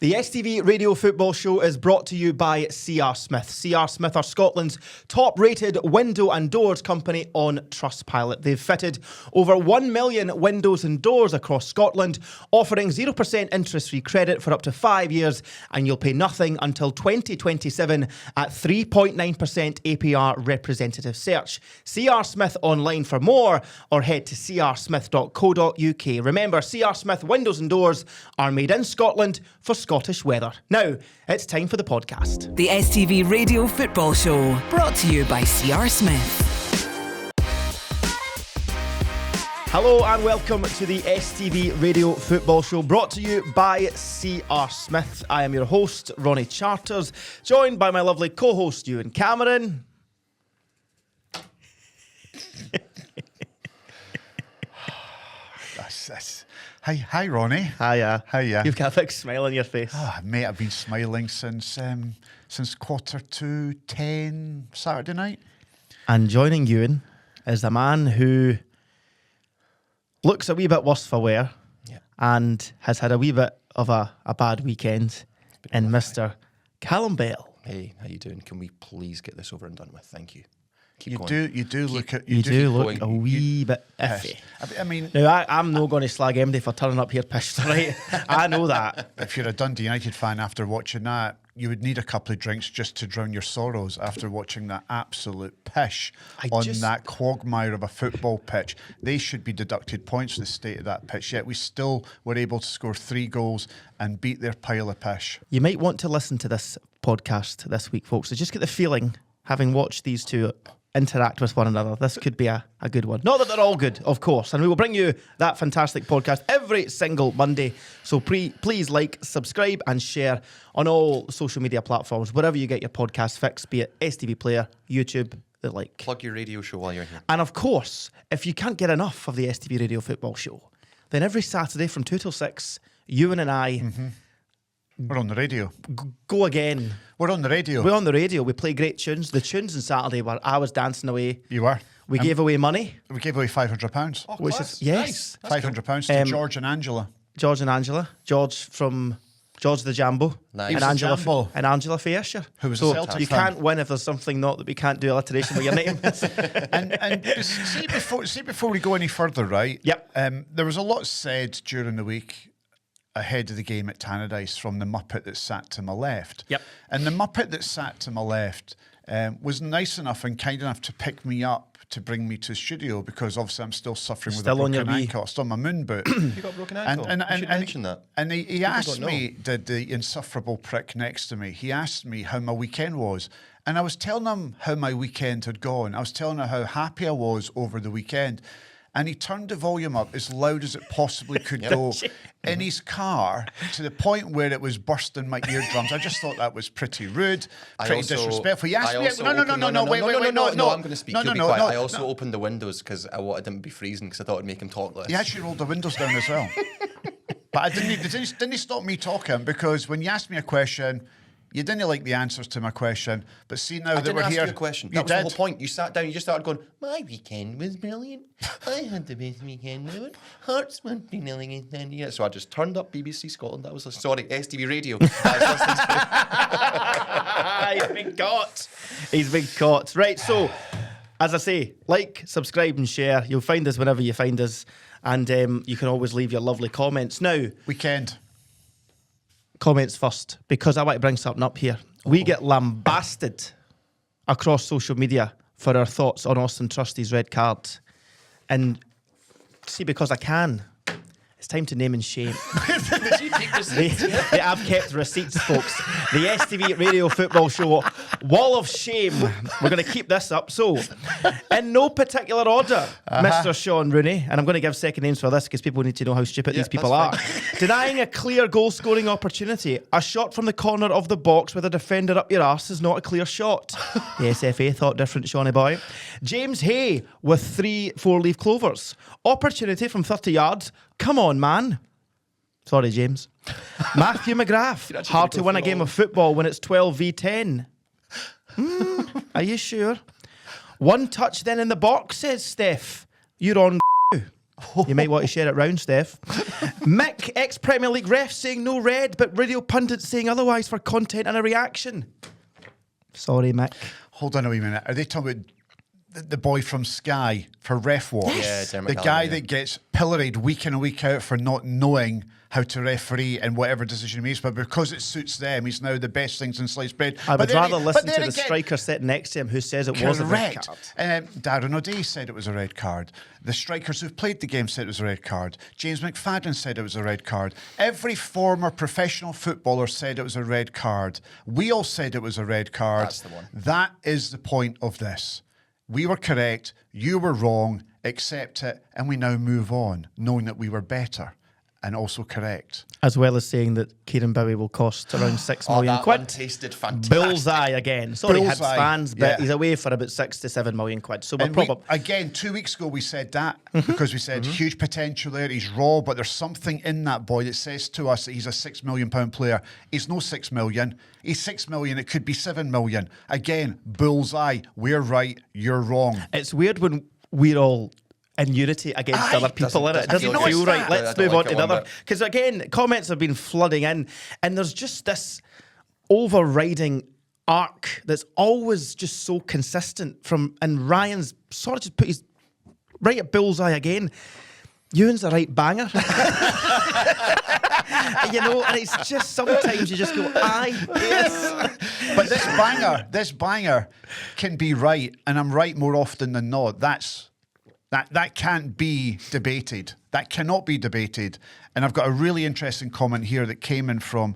The STV Radio Football Show is brought to you by C.R. Smith. C.R. Smith are Scotland's top-rated window and doors company on Trustpilot. They've fitted over 1 million windows and doors across Scotland, offering 0% interest-free credit for up to 5 years, and you'll pay nothing until 2027 at 3.9% APR representative search. C.R. Smith online for more, or head to crsmith.co.uk. Remember, C.R. Smith windows and doors are made in Scotland for Scottish weather. Now, it's time for the podcast. The STV Radio Football Show, brought to you by C.R. Smith. Hello and welcome to the STV Radio Football Show, brought to you by C.R. Smith. I am your host, Ronnie Charters, joined by my lovely co-host, Ewen Cameron. Hi, Ronnie. Hiya. Hiya. You've got a big smile on your face. Mate, I've been smiling since 10:15 Saturday night. And joining Ewen is a man who looks a wee bit worse for wear, and has had a wee bit of a bad weekend in Mr. Callum Bell. Hey, how you doing? Can we please get this over and done with? Thank you. You do look a wee bit iffy. I mean, now, I'm not going to slag MD for turning up here pissed, right? I know that. If you're a Dundee United fan after watching that, you would need a couple of drinks just to drown your sorrows after watching that absolute pish on that quagmire of a football pitch. They should be deducted points for the state of that pitch, yet we still were able to score 3 goals and beat their pile of pish. You might want to listen to this podcast this week, folks. So just get the feeling, having watched these two interact with one another, this could be a good one. Not that they're all good, of course, and we will bring you that fantastic podcast every single Monday. So please like, subscribe and share on all social media platforms, wherever you get your podcast fix, be it STV Player, YouTube, the like. Plug your radio show while you're here. And of course, if you can't get enough of the STV Radio Football Show, then every Saturday from 2 till 6, Ewan and I... We're on the radio. Go again. We're on the radio. We're on the radio. We play great tunes. The tunes on Saturday were I Was Dancing Away. You were. We gave away money. We gave away £500. Oh, Which class. is, yes. Nice. £500 to George and Angela. George and Angela. George from George the Jambo. Nice. And Angela, Jambo. and Angela Fairshire. Who was a Celtic you fan. can't win if there's something not that we can't do alliteration with your name. and see before we go any further, right? Yep. There was a lot said during the week ahead of the game at Tannadice from the Muppet that sat to my left. Yep. And the Muppet that sat to my left was nice enough and kind enough to pick me up to bring me to the studio, because obviously I'm still suffering with a broken ankle. Still on my moon boot. You got a broken ankle. And you should mention that. And he asked me, the insufferable prick next to me, he asked me how my weekend was. And I was telling him how my weekend had gone. I was telling him how happy I was over the weekend. And he turned the volume up as loud as it possibly could go in his car, to the point where it was bursting my eardrums. I just thought that was pretty rude, pretty disrespectful. He asked me, wait, I'm going to speak. You'll be quiet. I also opened the windows because I wanted him to be freezing, because I thought it'd make him talk less. He actually rolled the windows down as well. But didn't stop me talking, because when you asked me a question, you didn't like the answers to my question, but see now that we're here... I didn't ask you a question. That was the whole point. You sat down, you just started going, my weekend was brilliant. I had the best weekend ever. Hearts weren't nailing it then yet. So I just turned up BBC Scotland. That was STV Radio. He's been caught. He's been caught. Right, so, as I say, like, subscribe and share. You'll find us whenever you find us. And you can always leave your lovely comments. Now... Weekend. Comments first, because I want to bring something up here. We get lambasted across social media for our thoughts on Austin Trusty's red card. And see, because I can, it's time to name and shame. Did you keep receipts? I've kept receipts, folks. The STV Radio Football Show Wall of Shame. We're going to keep this up. So, in no particular order, Mr. Sean Rooney, and I'm going to give second names for this because people need to know how stupid these people are. Denying a clear goal-scoring opportunity. A shot from the corner of the box with a defender up your arse is not a clear shot. The SFA thought different, Shawnee boy. James Hay with 3 4-leaf clovers. Opportunity from 30 yards. Come on, man. Sorry, James. Matthew McGrath. Hard to win a game of football when it's 12v10. Are you sure? One touch then in the box, says Steph. You're on. You might want to share it round, Steph. Mick, ex-Premier League ref, saying no red, but radio pundits saying otherwise for content and a reaction. Sorry, Mick. Hold on a wee minute. Are they talking about the boy from Sky for Ref Watch? Yeah, Dermot the Gallagher, guy yeah. that gets pilloried week in and week out for not knowing how to referee and whatever decision he makes, but because it suits them, he's now the best things in sliced bread. I would rather listen to the again, striker sitting next to him who says it was a red correct. card. Darren O'Day said it was a red card. The strikers who've played the game said it was a red card. James McFadden said it was a red card. Every former professional footballer said it was a red card. We all said it was a red card. That's the one. That is the point of this. We were correct, you were wrong, accept it, and we now move on, knowing that we were better and also correct. As well as saying that Kieran Bowie will cost around 6 million that quid. untasted fantastic. Bullseye again. Sorry, Hibs Bullseye, fans, but yeah. he's away for about 6 to 7 million quid. So we're And we, probably... again, 2 weeks ago we said that because we said huge potential there. He's raw, but there's something in that boy that says to us that he's a £6 million player. He's no 6 million. He's 6 million. It could be 7 million. Again, bullseye. We're right. You're wrong. It's weird when we're all in unity against Aye, other people in it. It doesn't- doesn't have you feel noticed right. that? Let's I move don't on like to it one another. bit. Because again, comments have been flooding in, and there's just this overriding arc that's always just so consistent from, and Ryan's sort of just put his right at bullseye again. Ewan's a right banger. You know, and it's just sometimes you just go, aye, yes. But this banger can be right, and I'm right more often than not. That can't be debated. That cannot be debated. And I've got a really interesting comment here that came in from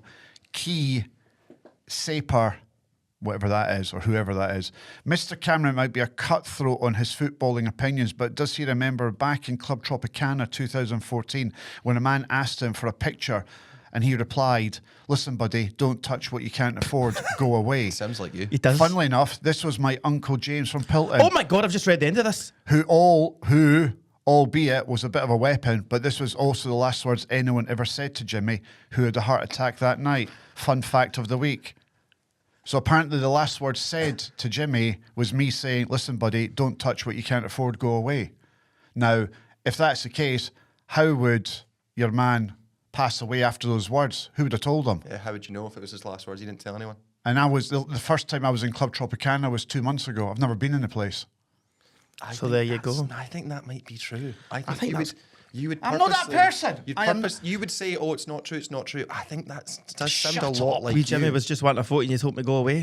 Key Saper, whatever that is, or whoever that is. Mr. Cameron might be a cutthroat on his footballing opinions, but does he remember back in Club Tropicana 2014 when a man asked him for a picture and he replied, "Listen, buddy, don't touch what you can't afford. Go away." Sounds like you. He does. Funnily enough, this was my Uncle James from Pilton, Oh my God, I've just read the end of this. who, albeit was a bit of a weapon, but this was also the last words anyone ever said to Jimmy, who had a heart attack that night. Fun fact of the week. So apparently the last word said to Jimmy was me saying, "Listen, buddy, don't touch what you can't afford, go away." Now, if that's the case, how would your man pass away after those words? Who would have told him? Yeah, how would you know if it was his last words? He didn't tell anyone. And I was the first time I was in Club Tropicana was 2 months ago. I've never been in the place. So there you go. I think that might be true. I think, think you would. I'm not that purposely- person. You'd I am- you would say, "Oh, it's not true. It's not true." I think that does sound Shut a lot up. like Wee Jimmy you. was just wanting a photo and you told me to go away.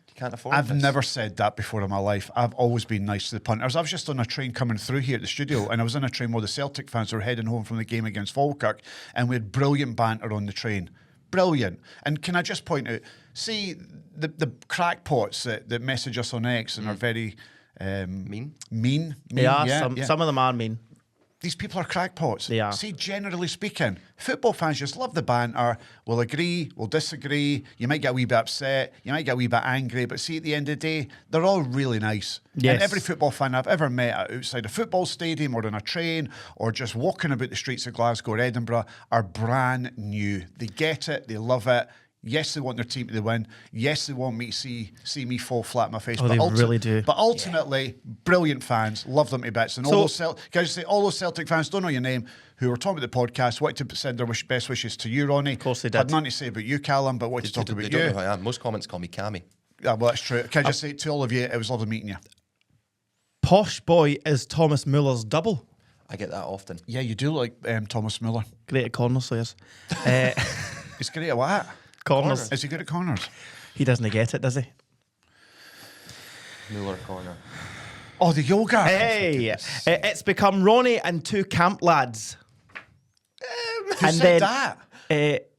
You can't afford. I've this. never said that before in my life. I've always been nice to the punters. I was just on a train coming through here at the studio, and I was on a train with the Celtic fans who were heading home from the game against Falkirk, and we had brilliant banter on the train. Brilliant. And can I just point out, see the crackpots that message us on X and are very Mean? Mean, They are. yeah, Some yeah. of them are mean. These people are crackpots. They are. See, generally speaking, football fans just love the banter. We'll agree, we'll disagree. You might get a wee bit upset. You might get a wee bit angry. But see, at the end of the day, they're all really nice. Yes. And every football fan I've ever met outside a football stadium or on a train or just walking about the streets of Glasgow or Edinburgh are brand new. They get it. They love it. Yes, they want their team to win. Yes, they want me to see me fall flat in my face. Oh, they really do. But ultimately, brilliant fans, love them to bits. And all those can I just say, all those Celtic fans, don't know your name, who were talking about the podcast, wanted to send their best wishes to you, Ronnie. Of course they did. Had nothing to say about you, Callum, but wanted to talk They about don't know you. who I am. Most comments call me Cammy. Yeah, well, that's true. Can I just say to all of you, it was lovely meeting you. Posh boy is Thomas Muller's double. I get that often. Yeah, you do like Thomas Muller. Great at corners, so yes. He's great at what? Corners. Is he good at corners? He doesn't get it, does he? Muller corner. Oh, the yoga. Hey, it's become Ronnie and two camp lads. Who and said then- that?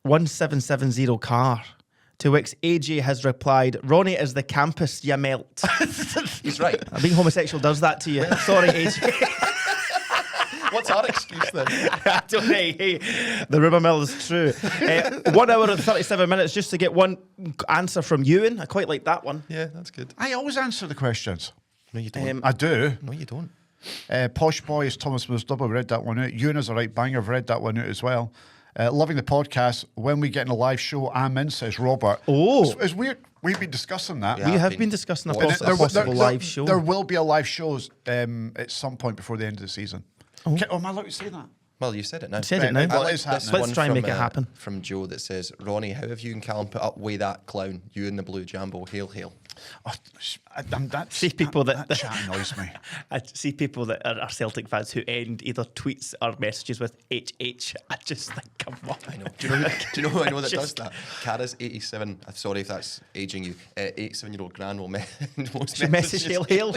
1770 car. To which AJ has replied, "Ronnie is the campus, you melt." He's right. Being homosexual does that to you. Sorry, AJ. What's our excuse then? I don't know. Hey, the rumour mill is true. 1 hour and 37 minutes just to get one answer from Ewan. I quite like that one. Yeah, that's good. I always answer the questions. No, you don't. I do. No, you don't. Posh Boy is Thomas Miller's double. Read that one out. Ewan is a right banger. I've read that one out as well. Loving the podcast. When we get in a live show, I'm in, says Robert. Oh. It's weird. We've been discussing that. Yeah. We have been been discussing a watching possible live show. There will be a live show at some point before the end of the season. Am I allowed to say that? Well, you said it now. I said it now. Well, I it's like this happening. Let's one try and from, make it happen. From Joe that says, Ronnie, how have you and Callum put up with that clown? You and the blue Jambo. Hail, hail. Oh, See people that chat annoys me. I see people that are Celtic fans who end either tweets or messages with HH. I just think, come on. I know. Do you know who I know that does that? Cara's 87. I'm sorry if that's aging you. 87-year-old gran will most She message hail, hail.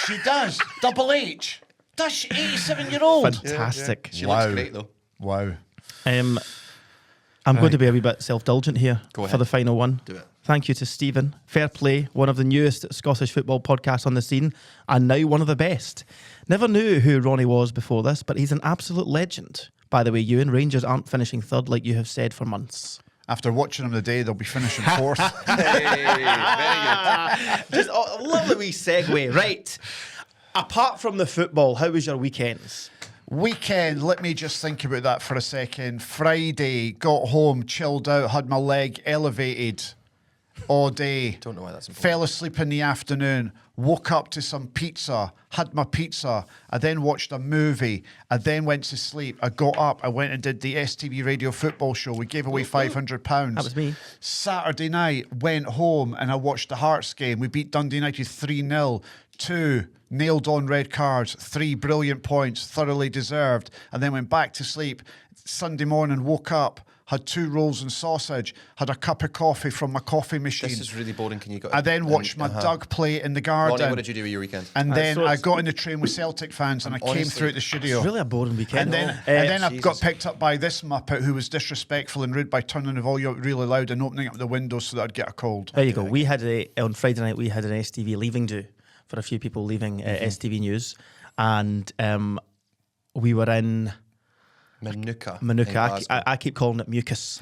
She does. Double H. Does she? 87-year-old. Fantastic. She Wow. looks great, though. Wow. I'm going to be a wee bit self-indulgent here Go for ahead. the final one. Do it. Thank you to Stephen. Fair play, one of the newest Scottish football podcasts on the scene, and now one of the best. Never knew who Ronnie was before this, but he's an absolute legend. By the way, Ewan, Rangers aren't finishing third like you have said for months. After watching them today, they'll be finishing fourth. Hey, very good. Just a lovely wee segue. Right. Apart from the football, how was your weekends? Weekend, let me just think about that for a second. Friday, got home, chilled out, had my leg elevated all day. Don't know why that's important. Fell asleep in the afternoon, woke up to some pizza, had my pizza. I then watched a movie. I then went to sleep. I got up. I went and did the STV radio football show. We gave away £500. That was me. Saturday night, went home and I watched the Hearts game. We beat Dundee United 3-0. 2 nailed on red cards, 3 brilliant points, thoroughly deserved, and then went back to sleep. Sunday morning, woke up, had 2 rolls and sausage, had a cup of coffee from my coffee machine. This is really boring. Can you go? I then watched my Doug play in the garden. Ronnie, what did you do with your weekend? And then so I it's- got in the train with Celtic fans and I came honestly, through at the studio. It's really a boring weekend. And then I got Jesus. picked up by this muppet who was disrespectful and rude by turning the volume up really loud and opening up the windows so that I'd get a cold. There you go. We had on Friday night, we had an STV leaving do for a few people leaving STV News. And we were in Manuka. Manuka. I keep calling it mucus.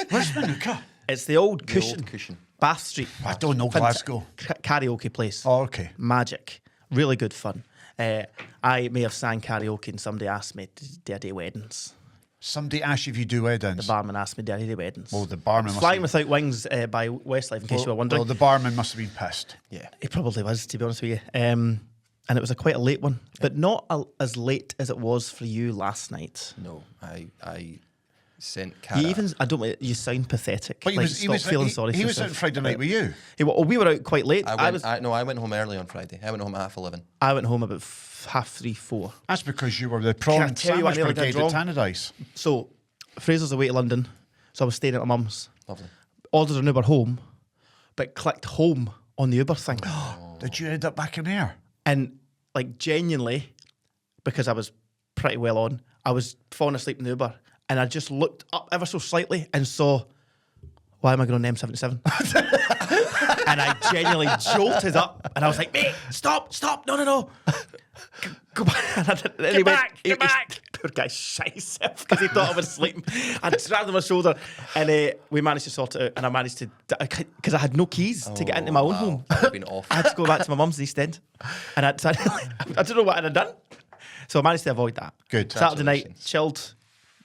Where's Manuka? It's the old cushion. cushion. Bath Street. I don't know Fant- Glasgow. Karaoke place. Oh, okay. Magic. Really good fun. I may have sang karaoke and somebody asked me, do I do weddings? Somebody asked you if you do weddings. The barman asked me, do I do weddings? Well, the barman must Flying have Without Wings by Westlife, in case you were wondering. Well, the barman must have been pissed. Yeah. He probably was, to be honest with you. And it was quite a late one, but not as late as it was for you last night. No, I sent Cara. You sound pathetic. But he Like, was, he stop was, feeling he, sorry he for was out yourself. Friday night with you. We were out quite late. I went home early on Friday. I went home at 11:30. I went home about 3:30. That's because you were the Can I prawn tell you what I sandwich nearly did brigade at wrong? Tannadice. So Fraser's away to London, so I was staying at my mum's. Lovely. Ordered an Uber home, but clicked home on the Uber thing. Did you end up back in there? And like genuinely, because I was pretty well on, I was falling asleep in the Uber and I just looked up ever so slightly and saw, why am I going on M77? And I genuinely jolted up and I was like, mate, stop, no. Go back. Get back. Poor guy shit himself because he thought I was sleeping. I grabbed him my shoulder and we managed to sort it out and I managed to, because I had no keys to get into my own home. That would have been awful. I had to go back to my mum's in East End. And I don't know what I'd have done. So I managed to avoid that. Good. Saturday night, Congratulations. chilled.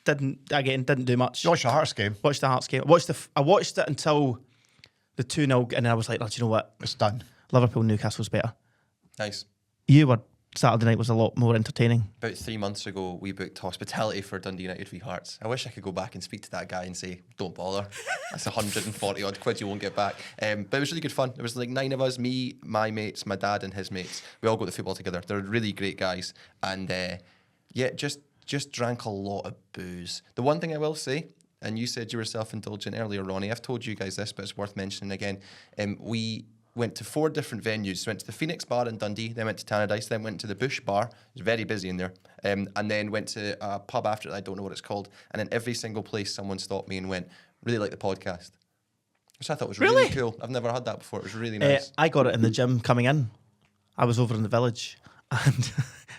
Didn't do much. You watched the Hearts game. Watched the Hearts game. I watched it until the 2-0 and I was like, oh, do you know what? It's done. Liverpool Newcastle's better. Nice. Saturday night was a lot more entertaining. About 3 months ago, we booked hospitality for Dundee United v Hearts. I wish I could go back and speak to that guy and say, don't bother. That's 140 odd quid you won't get back. But it was really good fun. There was like 9 of us, me, my mates, my dad and his mates. We all go to football together. They're really great guys. And just drank a lot of booze. The one thing I will say, and you said you were self-indulgent earlier, Ronnie, I've told you guys this, but it's worth mentioning again. We went to 4 different venues. Went to the Phoenix Bar in Dundee, then went to Tannadice, then went to the Bush Bar. It was very busy in there. And then went to a pub after that, I don't know what it's called. And in every single place, someone stopped me and went, really like the podcast. Which I thought was really cool. I've never had that before. It was really nice. I got it in the gym coming in. I was over in the village and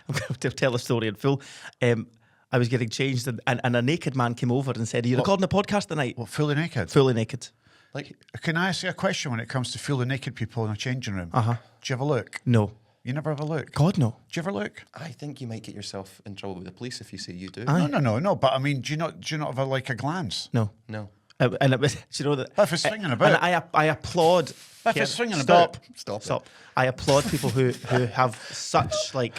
I'm going to tell the story in full. I was getting changed and a naked man came over and said, are you recording a podcast tonight? What, fully naked? Fully naked. Like, Can I ask you a question when it comes to fully naked people in a changing room? Uh-huh. Do you have a look? No. You never have a look? God, no. Do you ever look? I think you might get yourself in trouble with the police if you say you do. No. But I mean, do you not have a glance? No. No. And it was, do you know that? If it's swinging about. And I applaud. If it's swinging Stop. about. Stop. I applaud people who have such like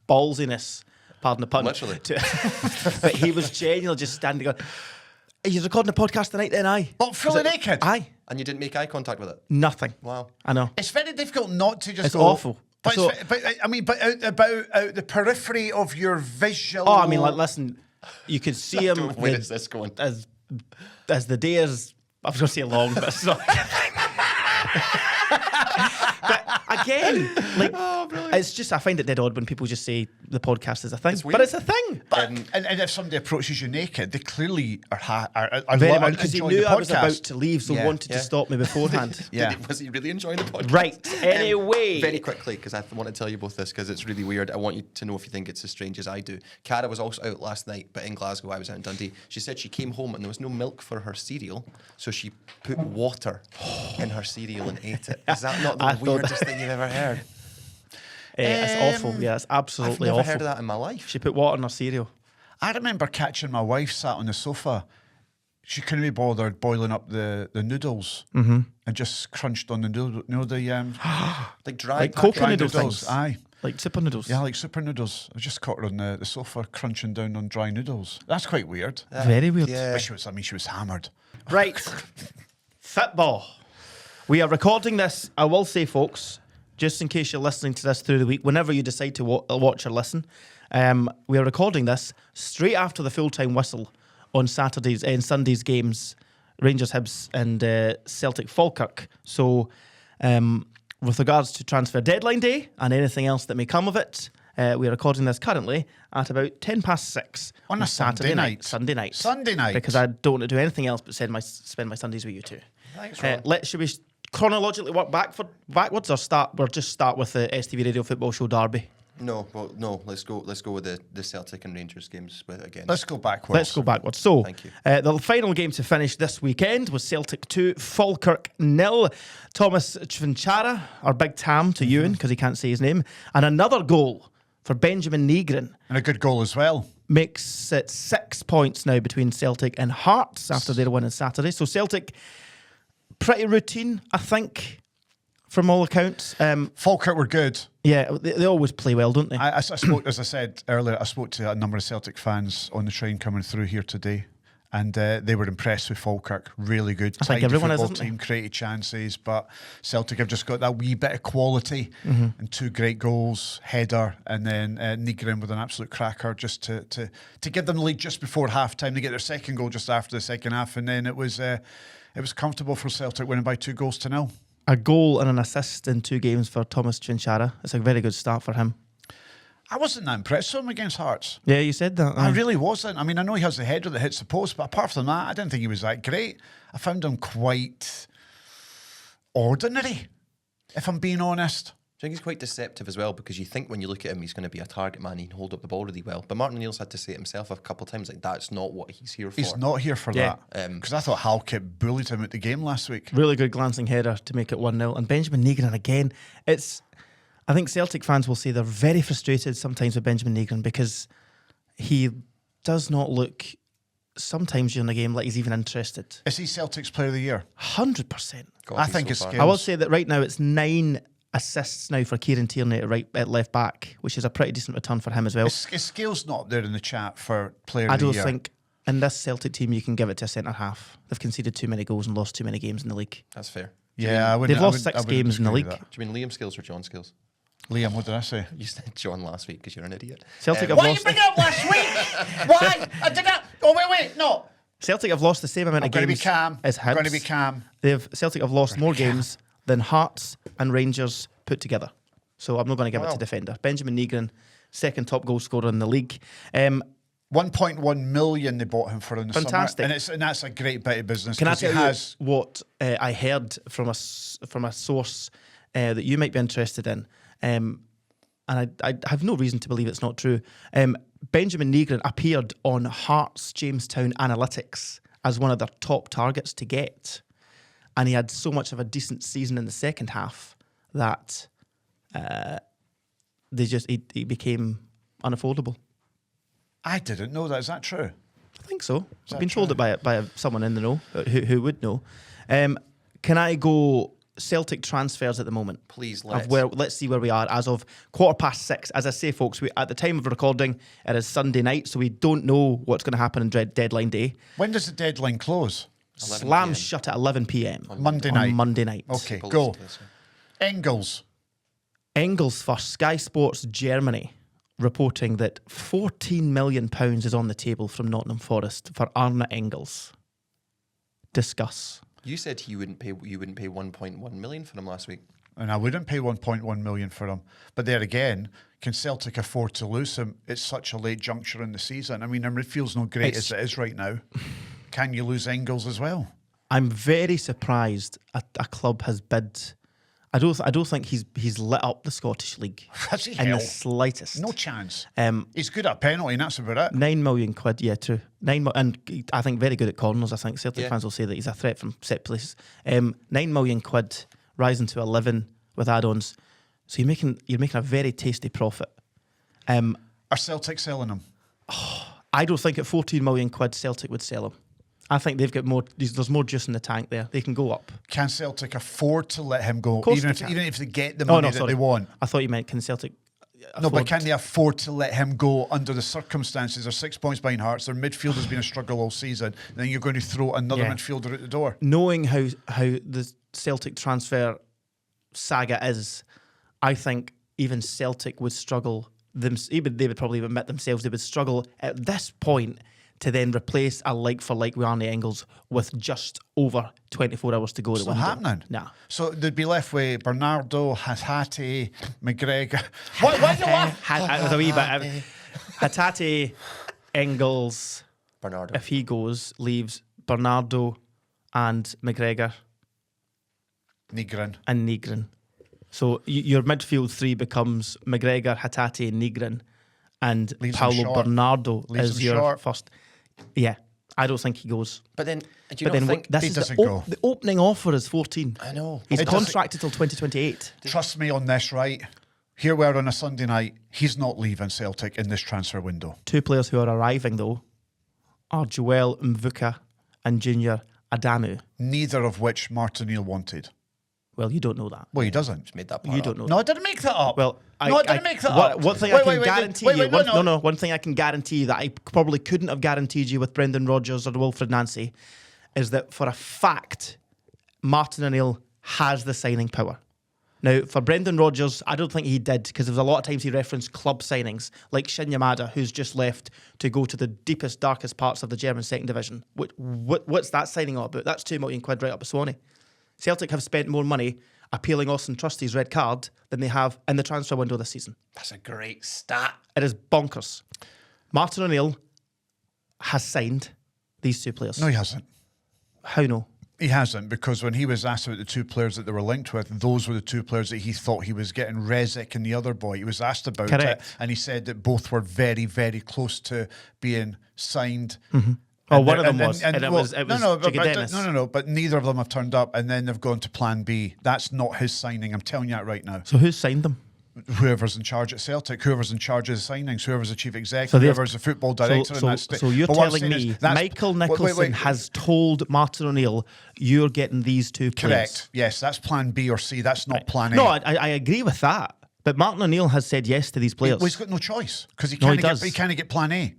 ballsiness pardon the pun. Literally. But he was genuinely just standing on. Are you recording a podcast tonight then? Aye. But fully naked? Aye. And you didn't make eye contact with it? Nothing. Wow. I know. It's very difficult not to just It's go... awful. But, So- but out the periphery of your visual... Oh, I mean, like, listen, you could see him Where is this going? as the day is. I was going to say long, but it's not. But again, like, it's just, I find it dead odd when people just say the podcast is a thing. But it's a thing. But, and if somebody approaches you naked, they clearly are Very much, because he enjoying knew the I was podcast. about to leave, so Yeah, wanted to yeah. stop me beforehand. Yeah. Was he really enjoying the podcast? Right. Anyway. Very quickly, because I want to tell you both this, because it's really weird. I want you to know if you think it's as strange as I do. Cara was also out last night, but in Glasgow, I was out in Dundee. She said she came home and there was no milk for her cereal, so she put water in her cereal and ate it. Is that not I the thought- weirdest thing you've ever heard? It's awful. Yeah, it's I've absolutely never awful. heard of that in my life. She put water in her cereal. I remember catching my wife sat on the sofa. She couldn't be bothered boiling up the noodles and just crunched on the noodle. You know, the Like dry Like packet coconut noodle noodles. things. Aye. Like super noodles. Yeah, like super noodles. I just caught her on the sofa crunching down on dry noodles. That's quite weird. Very weird. Yeah. But she was hammered. Right. Football. We are recording this, I will say, folks, just in case you're listening to this through the week, whenever you decide to watch or listen, we are recording this straight after the full-time whistle on Saturdays and Sundays games, Rangers, Hibs and Celtic Falkirk. So with regards to transfer deadline day and anything else that may come of it, we are recording this currently at about 6:10 On a Sunday night. Sunday night. Sunday night. Because I don't want to do anything else but spend my Sundays with you two. Thanks, Ron. Should we chronologically work backwards or start with the STV Radio Football Show derby? No. Let's go with the Celtic and Rangers games with it again. Let's go backwards. Let's go backwards. So, Thank you. The final game to finish this weekend was Celtic 2, Falkirk 0. Thomas Chinchara, our big Tam to Ewen, because he can't say his name, and another goal for Benjamin Negrin. And a good goal as well. Makes it 6 points now between Celtic and Hearts after their win on Saturday. So Celtic, pretty routine, I think, from all accounts. Falkirk were good. Yeah, they always play well, don't they? I spoke, as I said earlier, I spoke to a number of Celtic fans on the train coming through here today, and they were impressed with Falkirk. Really good. I think tidy everyone is, football isn't they? team, created chances, but Celtic have just got that wee bit of quality and 2 great goals, header, and then Negrin with an absolute cracker just to give them the lead just before half time. They get their second goal just after the second half, and then it was comfortable for Celtic, winning by 2-0. A goal and an assist in 2 games for Thomas Chinchara. It's a very good start for him. I wasn't that impressed with him against Hearts. Yeah, you said that. I really wasn't. I mean, I know he has the header that hits the post, but apart from that, I didn't think he was that great. I found him quite ordinary, if I'm being honest. I think he's quite deceptive as well, because you think when you look at him he's going to be a target man, he can hold up the ball really well. But Martin O'Neill's had to say it himself a couple of times, like, that's not what he's here for. He's not here for Yeah. that. Because I thought Halkett bullied him at the game last week. Really good glancing header to make it 1-0. And Benjamin Negrin again. I think Celtic fans will say they're very frustrated sometimes with Benjamin Negrin because he does not look sometimes during the game like he's even interested. Is he Celtic's Player of the Year? 100%. Got I to be think so it's far. skills. I will say that right now it's 9 assists now for Kieran Tierney at left back, which is a pretty decent return for him as well. His skills not up there in the chat for Player I of the don't Year. think in this Celtic team you can give it to a centre half. They've conceded too many goals and lost too many games in the league. That's fair. Yeah, I wouldn't. They've lost 6 games in the league. Do you mean Liam skills or John skills? Liam, what did I say? You said John last week because you're an idiot. Celtic have What lost. you bring up last week? Why? I did not. Oh wait, no. Celtic have lost the same amount I'm of going to be games calm. as I'm going to Hibs. be calm. Celtic have lost more games than Hearts and Rangers put together. So I'm not going to give it to defender. Benjamin Negrin, second top goal scorer in the league. 1.1 million they bought him for in the Fantastic. summer, and that's a great bit of business. Can I 'cause he tell has, you what I heard from a source that you might be interested in? And I have no reason to believe it's not true. Benjamin Negrin appeared on Hearts Jamestown Analytics as one of their top targets to get. And he had so much of a decent season in the second half that he became unaffordable. I didn't know that. Is that true? I think so. I've that been told true? it by someone in the know who would know. Can I go Celtic transfers at the moment. Please, Let's see where we are as of 6:15. As I say, folks, at the time of recording, it is Sunday night, so we don't know what's going to happen on deadline day. When does the deadline close? Slam shut at 11 p.m. Monday night. Okay, go. Engels first. Sky Sports Germany reporting that £14 million is on the table from Nottingham Forest for Arne Engels. Discuss. You said you wouldn't pay 1.1 million for him last week. And I wouldn't pay 1.1 million for him. But there again, can Celtic afford to lose him at such a late juncture in the season? I mean, their midfield's not great as it is right now. Can you lose Engels as well? I'm very surprised a club has bid. I don't think he's lit up the Scottish League Has he in the hell? slightest. No chance. He's good at penalty, and that's about it. £9 million, yeah, true. And I think very good at corners. I think Celtic fans will say that he's a threat from set places. £9 million, rising to 11 with add-ons. So you're making a very tasty profit. Are Celtic selling him? I don't think at £14 million Celtic would sell him. I think they've got more. There's more juice in the tank there. They can go up. Can Celtic afford to let him go, Even if they get the money that they want? I thought you meant can Celtic afford? No, but can they afford to let him go under the circumstances? They're 6 points behind Hearts. Their midfield has been a struggle all season. Then you're going to throw another midfielder out the door. Knowing how the Celtic transfer saga is, I think even Celtic would struggle. They would probably admit themselves they would struggle at this point to then replace a like-for-like with Arne Engels with just over 24 hours to go. It's not happening. Nah. So they'd be left with Bernardo, Hatate, McGregor. Why do you laugh? With a wee bit. Hatate, Engels, Bernardo. if he goes, leaves Bernardo and McGregor. Negrin. So your midfield three becomes McGregor, Hatate, and Negrin. And Leaves Paulo Bernardo is your short. first. Yeah, I don't think he goes. But then, do you But not then think... this he is doesn't the, go? the opening offer is 14. I know. He's It doesn't- contracted till 2028. Trust me on this, right? Here we are on a Sunday night. He's not leaving Celtic in this transfer window. Two players who are arriving, though, are Joel Mvuka and Junior Adamu. Neither of which Martin O'Neill wanted. Well, you don't know that. Well, he doesn't. Just made that part You up. don't know No, that. I didn't make that up. Well, I didn't make that up. One thing I can guarantee you. One thing I can guarantee you that I probably couldn't have guaranteed you with Brendan Rodgers or Wilfred Nancy is that for a fact, Martin O'Neill has the signing power. Now, for Brendan Rodgers, I don't think he did because there was a lot of times he referenced club signings like Shin Yamada, who's just left to go to the deepest, darkest parts of the German second division. What's that signing all about? That's £2 million right up a Swanee. Celtic have spent more money appealing Austin Trusty's red card than they have in the transfer window this season. That's a great stat. It is bonkers. Martin O'Neill has signed these two players. No, he hasn't. How no? He hasn't, because when he was asked about the two players that they were linked with, those were the two players that he thought he was getting, Rezic and the other boy. He was asked about Correct. it, and he said that both were very, very close to being signed. Mm-hmm. Oh, one of them was. And it was Gigadenis. No, but neither of them have turned up, and then they've gone to plan B. That's not his signing. I'm telling you that right now. So who's signed them? Whoever's in charge at Celtic, whoever's in charge of the signings, whoever's the chief executive, So they've- whoever's the football director. So you're telling me Michael Nicholson has told Martin O'Neill you're getting these two players? Correct. Yes, that's plan B or C. That's not plan A. No, I agree with that. But Martin O'Neill has said yes to these players. Well, he's got no choice because he No, he can't does. he can't get plan A.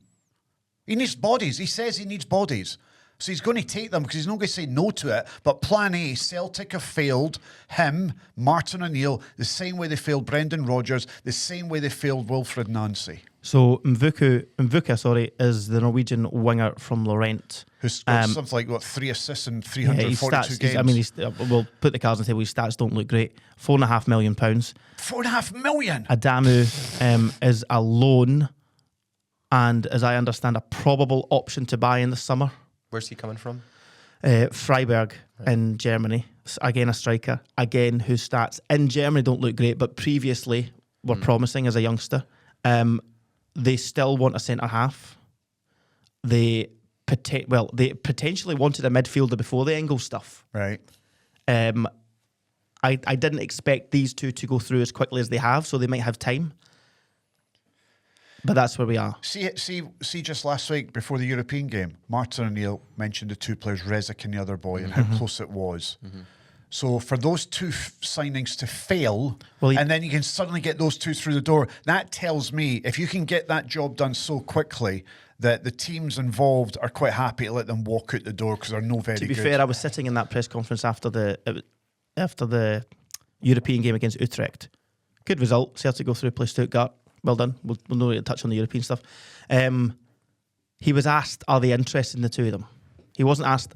He needs bodies. He says he needs bodies. So he's going to take them because he's not going to say no to it. But plan A, Celtic have failed him, Martin O'Neill, the same way they failed Brendan Rodgers, the same way they failed Wilfred Nancy. So Mvuka, is the Norwegian winger from Laurent. Who's got something like, 3 assists in Yeah, his 342 stats, games. we'll put the cards on the table. His stats don't look great. £4.5 million. £4.5 million. Adamu is a loan and, as I understand, a probable option to buy in the summer. Where's he coming from? Freiburg in Germany. Again, a striker. Again, whose stats in Germany don't look great, but previously were promising as a youngster. They still want a centre-half. They potentially wanted a midfielder before the Engels stuff. Right. I didn't expect these two to go through as quickly as they have, so they might have time. But that's where we are. See, just last week before the European game, Martin O'Neill mentioned the two players, Rezic and the other boy, and how close it was. So for those two signings to fail, Well, and then you can suddenly get those two through the door, that tells me if you can get that job done so quickly that the teams involved are quite happy to let them walk out the door because they're no very good. To be fair, I was sitting in that press conference after the European game against Utrecht. Good result. Celtic go through, play Stuttgart. Well done. We'll know to touch on the European stuff. He was asked, are they interested in the two of them? He wasn't asked,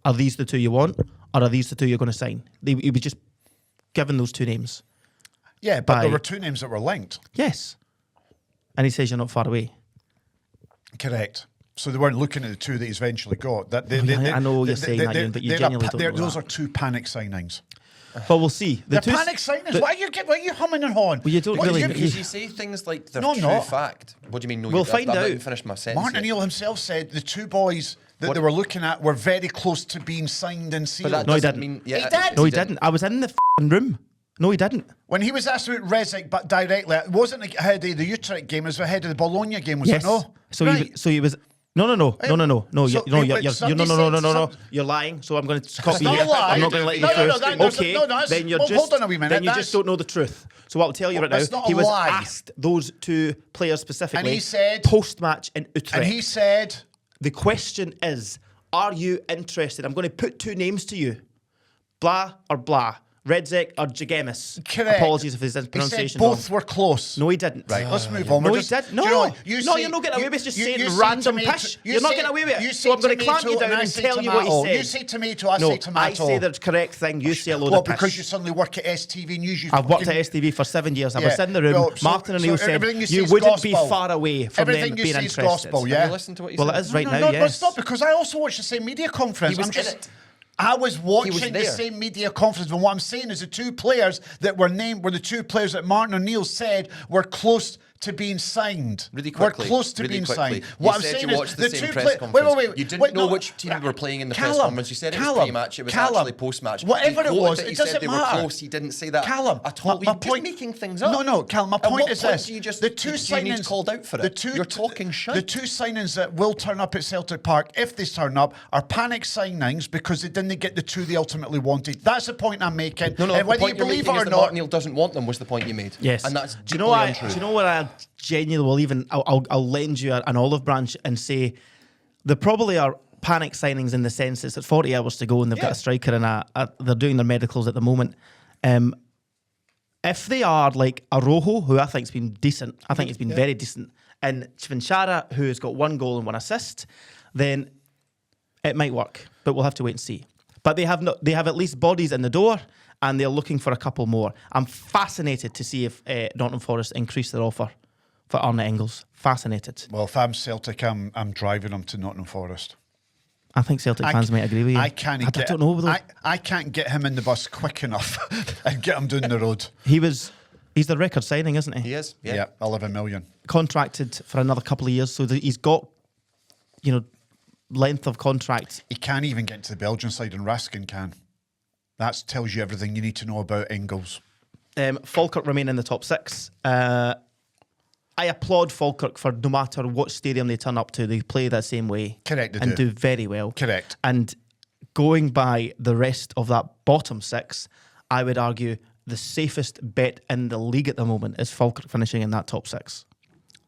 are these the two you want, or are these the two you're going to sign? He was just given those two names. Yeah, but there were two names that were linked. Yes. And he says you're not far away. Correct. So they weren't looking at the two that he's eventually got. I know you're saying that, Ewan, but you genuinely don't know those that. are two panic signings. But we'll see. They're panic signings. Why are you humming and hawing? Well, you don't What really- is your- Because you say things like they're No, true not. fact. What do you mean? No, We'll I've find not out. even finished my sentence. Martin yet. O'Neill himself said the two boys that they were looking at were very close to being signed and sealed. But that No, he doesn't didn't. mean. Yeah, He did. No, he didn't. I was in the room. No, he didn't. When he was asked about Rezic, but directly, it wasn't ahead of the Utrecht game, it was ahead of the Bologna game, was Yes. it? No? So Right. he was. No. So- You're somebody no. said You're lying. So I'm going to copy not you. a lie. I'm not going to let you No, through. that's- Okay. no, that's- Then you're well, just. hold on a wee minute, Then you that's- just don't know the truth. So I'll tell you right now. That's not He a was lie. asked those two players specifically. And he said- post-match in Utrecht. And he said, The question is, are you interested? I'm going to put two names to you. Blah or blah. Redzek or Jagemis. correct. Apologies if his he said pronunciation both wrong. were close. No, he didn't. Right, let's move on. No, We're he just- did. do No, you know what? You say- you're not getting away with just saying you say random tomato- pish. you You're not say- getting away with you it. say So I'm going to clamp tomato you down I and say tell you what tomato. he said. You say tomato, I No, say tomato. I say the correct thing. You say a load Well, of pish. because you suddenly work at STV News. You I've worked fucking- at STV for 7 years. I Yeah. was in the room. Well, Martin O'Neill said everything say you is wouldn't be gospel. far away from Everything them you being say is interested. gospel, yeah? Have you listened to what he Well, said? it is right No, now, no, yes. it's not, because I also watched the same media conference. He was I'm in just, it. I was watching the there. same media conference, but what I'm saying is the two players that were named were the two players that Martin O'Neill said were close to being signed. Really quickly. We're close to really being quickly. signed. You What I'm said saying you is watched the the same two press players. conference. Wait. You didn't know which team were playing in the press conference. You said it was pre-match. It was actually post-match. Whatever He it was, quoted that it he said doesn't they matter. were close. He didn't say that Callum, at all. my You're point, just making things up. No, Callum, my At point what is point this. do you just the two do you need signings called out for it? You're talking shite. The two signings that will turn up at Celtic Park, if they turn up, are panic signings because they didn't get the two they ultimately wanted. That's the point I'm making. No, and the whether you point you're believe it making or is that not, Martin O'Neill doesn't want them was the point you made. Yes. And that's do you deeply know what? untrue. Do you know what? I genuinely will even. I'll lend you an olive branch and say there probably are panic signings in the sense it's at 40 hours to go and they've got a striker and they're doing their medicals at the moment. If they are like Arojo, who I think's been decent, I think he's been very decent, and Chinchara, who has got 1 goal and 1 assist, then it might work. But we'll have to wait and see. But they have at least bodies in the door, and they're looking for a couple more. I'm fascinated to see if Nottingham Forest increase their offer for Arne Engels. Fascinated. well, if I'm Celtic, I'm driving them to Nottingham Forest. I think Celtic fans might agree with you. I don't know though. I can't get him in the bus quick enough and get him down the road. He's the record signing, isn't he? He is. Yeah, 11 million. Contracted for another couple of years, so he's got, length of contract. He can't even get to the Belgian side, and Raskin can. That tells you everything you need to know about Engels. Falkirk remain in the top 6. I applaud Falkirk for no matter what stadium they turn up to, they play that same way. Correct, they and do. do very well. Correct. And going by the rest of that bottom 6, I would argue the safest bet in the league at the moment is Falkirk finishing in that top 6.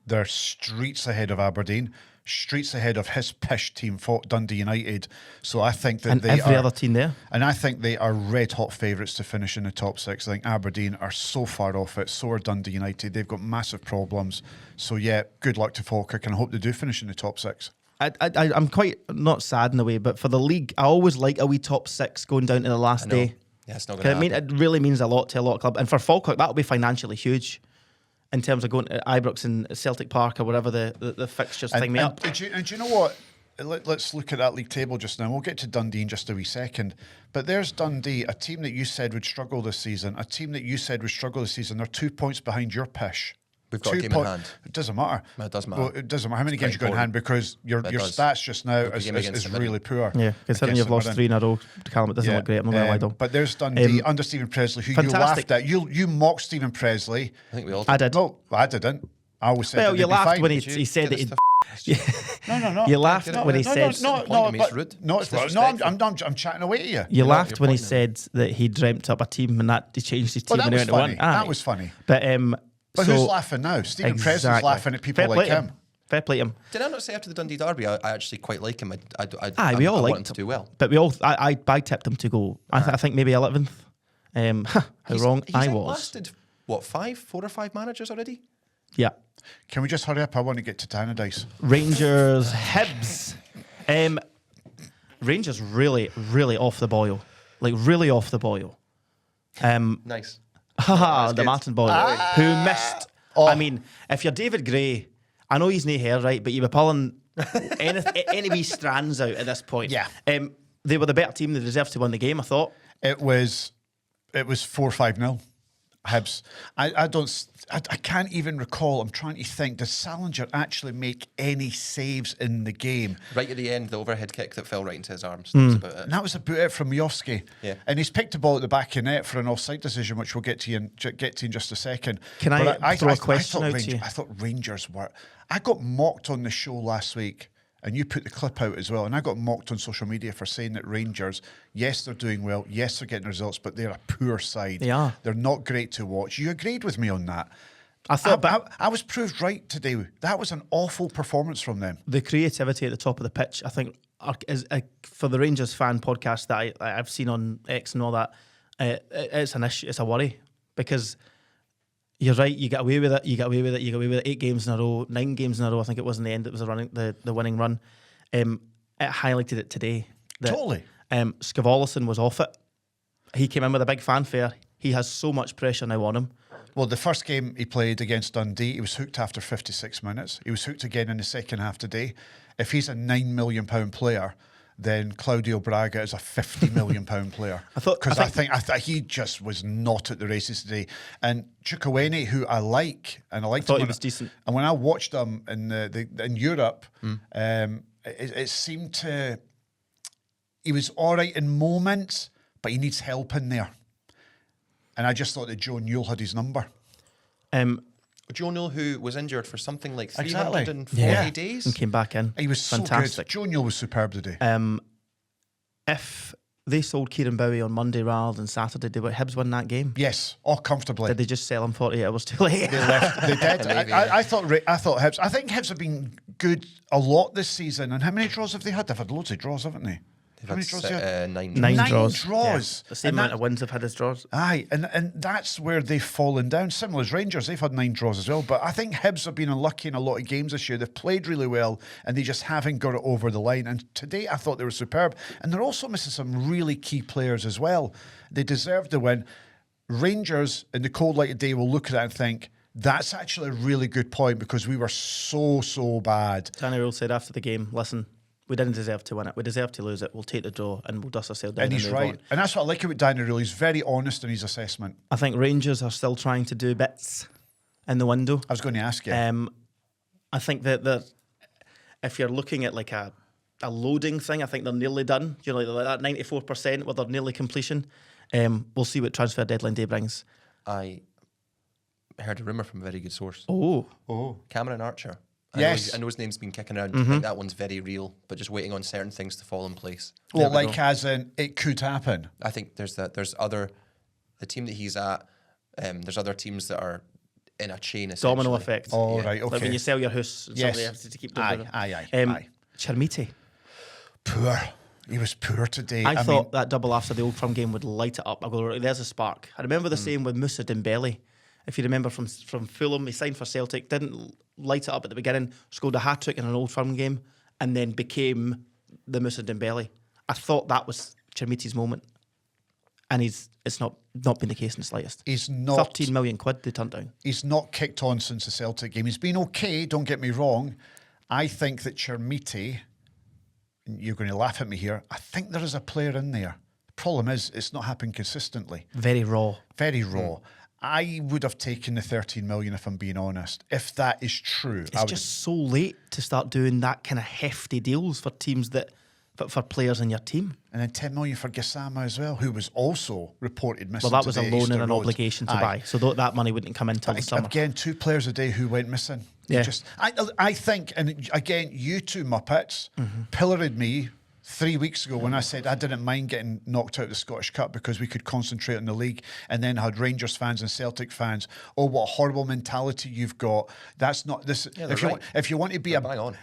They're streets ahead of Aberdeen, streets ahead of his pish team, Dundee United. So I think that And every other team there. And I think they are red hot favourites to finish in the top 6. I think Aberdeen are so far off it. So are Dundee United. They've got massive problems. So yeah, good luck to Falkirk, and I hope they do finish in the top 6. I'm quite not sad in a way, but for the league, I always like a wee top 6 going down to the last day. Yeah, it's not going to happen. It really means a lot to a lot of clubs. And for Falkirk, that'll be financially huge in terms of going to Ibrox and Celtic Park or whatever the fixtures thing me up. And do you know what? Let's look at that league table just now. We'll get to Dundee in just a wee second. But there's Dundee, a team that you said would struggle this season. They're 2 points behind your pish. We've got a game in hand. It doesn't matter. No, it does matter. Well, it doesn't matter how many games It's you got in hand, important. because your It does. stats just now We've got a game is against St really poor. Yeah, considering against you've lost St 3 in a row, Callum, it doesn't look great. I'm not going to lie though. But there's Dundee under Stephen Presley, who fantastic. you laughed at. You mocked Stephen Presley. I think we all I did. No, I didn't. I always said Well, that you they'd be laughed fine. when Did you he said get that us he'd to No. You laughed when he said. No, it's rude. No, It's it's no. disrespectful. I'm chatting away to you. You laughed you're when he pointing said that he dreamt up a team and that he changed his team Well, that and was went to funny. one. Aye. That was funny. But But so, who's laughing now? Stephen Preston's laughing at people Fair like play to him. Fair play to him. Did I not say after the Dundee derby, I actually quite like him? Aye, we all I liked want him to do well. But we all, I tipped him to go. I think maybe 11th. How wrong He's I was. outlasted, what, 4 or 5 managers already? Yeah. Can we just hurry up? I want to get to Tannadice. Rangers, Hibs. Rangers really, really off the boil. Like, really off the boil. Nice. Haha, the good. Martin Boyle, who missed. I mean, if you're David Gray, I know he's no hair, right, but you were pulling any wee strands out at this point. Yeah. They were the better team. They deserved to win the game, I thought. It was 4-5-0. Hibs. I can't even recall. I'm trying to think. Does Salinger actually make any saves in the game? Right at the end, the overhead kick that fell right into his arms. That was about it. And that was about it from Miovski. Yeah. And he's picked the ball at the back of net for an offside decision, which we'll get to in just a second. Can I throw a question out to you? I thought Rangers were. I got mocked on the show last week, and you put the clip out as well. And I got mocked on social media for saying that Rangers, yes, they're doing well, yes, they're getting results, but they're a poor side. They are. They're not great to watch. You agreed with me on that. I thought, I was proved right today. That was an awful performance from them. the creativity at the top of the pitch, I think, is for the Rangers fan podcast that I've seen on X and all that, it's an issue. It's a worry because you're right. You get away with it. You get away with it. 8 games in a row, 9 games in a row. I think it was in the end. It was the winning run. It highlighted it today. That, Totally. Scavolison was off it. He came in with a big fanfare. He has so much pressure now on him. Well, the first game he played against Dundee, he was hooked after 56 minutes. He was hooked again in the second half today. If he's a £9 million player, then Claudio Braga is a £50 million player. I think he just was not at the races today. And Chukwueze, who I like, and I liked him. He was decent. And when I watched him in Europe, it seemed to. He was all right in moments, but he needs help in there. And I just thought that Joe Newell had his number. Joe Newell, who was injured for something like Exactly. 340 days. And came back in. He was fantastic. so good. Joe Newell was superb today. If they sold Kieran Bowie on Monday rather than Saturday, did Hibs win that game? Yes, comfortably. Did they just sell him 48 hours too late? They left. They did. Maybe. I thought Hibs. I think Hibs have been good a lot this season. And how many draws have they had? They've had loads of draws, haven't they? How many draws? 9. 9 draws. Yeah. The same amount of wins they've had as draws. Aye, and that's where they've fallen down. Similar as Rangers, they've had 9 draws as well. But I think Hibs have been unlucky in a lot of games this year. They've played really well, and they just haven't got it over the line. And today, I thought they were superb. And they're also missing some really key players as well. They deserve the win. Rangers, in the cold light of day, will look at that and think, that's actually a really good point because we were so bad. Danny Rule said after the game, listen, we didn't deserve to win it. We deserve to lose it. We'll take the draw and we'll dust ourselves down. And he's move right. on. And that's what I like about Danny Rule. He's very honest in his assessment. I think Rangers are still trying to do bits in the window. I was going to ask you. I think that if you're looking at like a loading thing, I think they're nearly done. You know, like that 94% where they're nearly completion. We'll see what transfer deadline day brings. I heard a rumour from a very good source. Oh. Cameron Archer. Yes. I know his name's been kicking around. I think that one's very real, but just waiting on certain things to fall in place. Well, like as in, it could happen. I think the team that he's at, there's other teams that are in a chain. Domino essentially. effect. Oh, right, okay. Like when you sell your house, somebody has to keep doing it. Aye. Chermiti. Poor. He was poor today. I thought that double after the Old Firm game would light it up. I go, there's a spark. I remember the same with Moussa Dembele. If you remember from Fulham, he signed for Celtic, didn't light it up at the beginning, scored a hat-trick in an Old Firm game, and then became the Moussa Dembele. I thought that was Chermiti's moment. And it's not been the case in the slightest. He's not 13 million quid they turned down. He's not kicked on since the Celtic game. He's been okay, don't get me wrong. I think that Chermiti, you're going to laugh at me here, I think there is a player in there. The problem is it's not happened consistently. Very raw. Very raw. I would have taken the 13 million if I'm being honest. If that is true. It's just so late to start doing that kind of hefty deals for teams that for players in your team. And then 10 million for Gassama as well, who was also reported missing. Well, that was a today, loan Easter and an Road. obligation to Aye. buy. So that money wouldn't come in until the summer. Again, 2 players a day who went missing. Yeah. I think, and again, you two Muppets pilloried me 3 weeks ago when I said I didn't mind getting knocked out of the Scottish Cup because we could concentrate on the league, and then had Rangers fans and Celtic fans. Oh, what a horrible mentality you've got! That's not this. If you want to be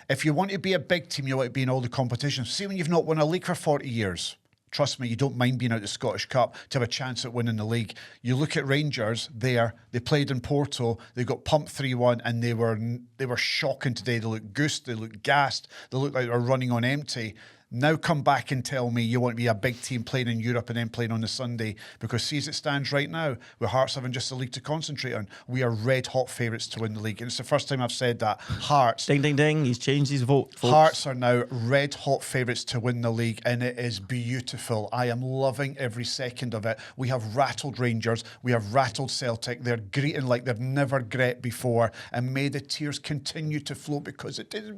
if you want to be a big team, you want to be in all the competitions. See, when you've not won a league for 40 years. Trust me, you don't mind being out of the Scottish Cup to have a chance at winning the league. You look at Rangers there, they played in Porto, they got pumped 3-1, and they were shocking today. They looked goosed, they looked gassed, they looked like they were running on empty. Now come back and tell me you want to be a big team playing in Europe and then playing on the Sunday, because see, as it stands right now, with Hearts having just the league to concentrate on, we are red hot favourites to win the league. And it's the first time I've said that. Hearts. Ding, ding, ding. He's changed his vote, folks. Hearts are now red hot favourites to win the league, and it is beautiful. I am loving every second of it. We have rattled Rangers. We have rattled Celtic. They're greeting like they've never greet before. And may the tears continue to flow, because it is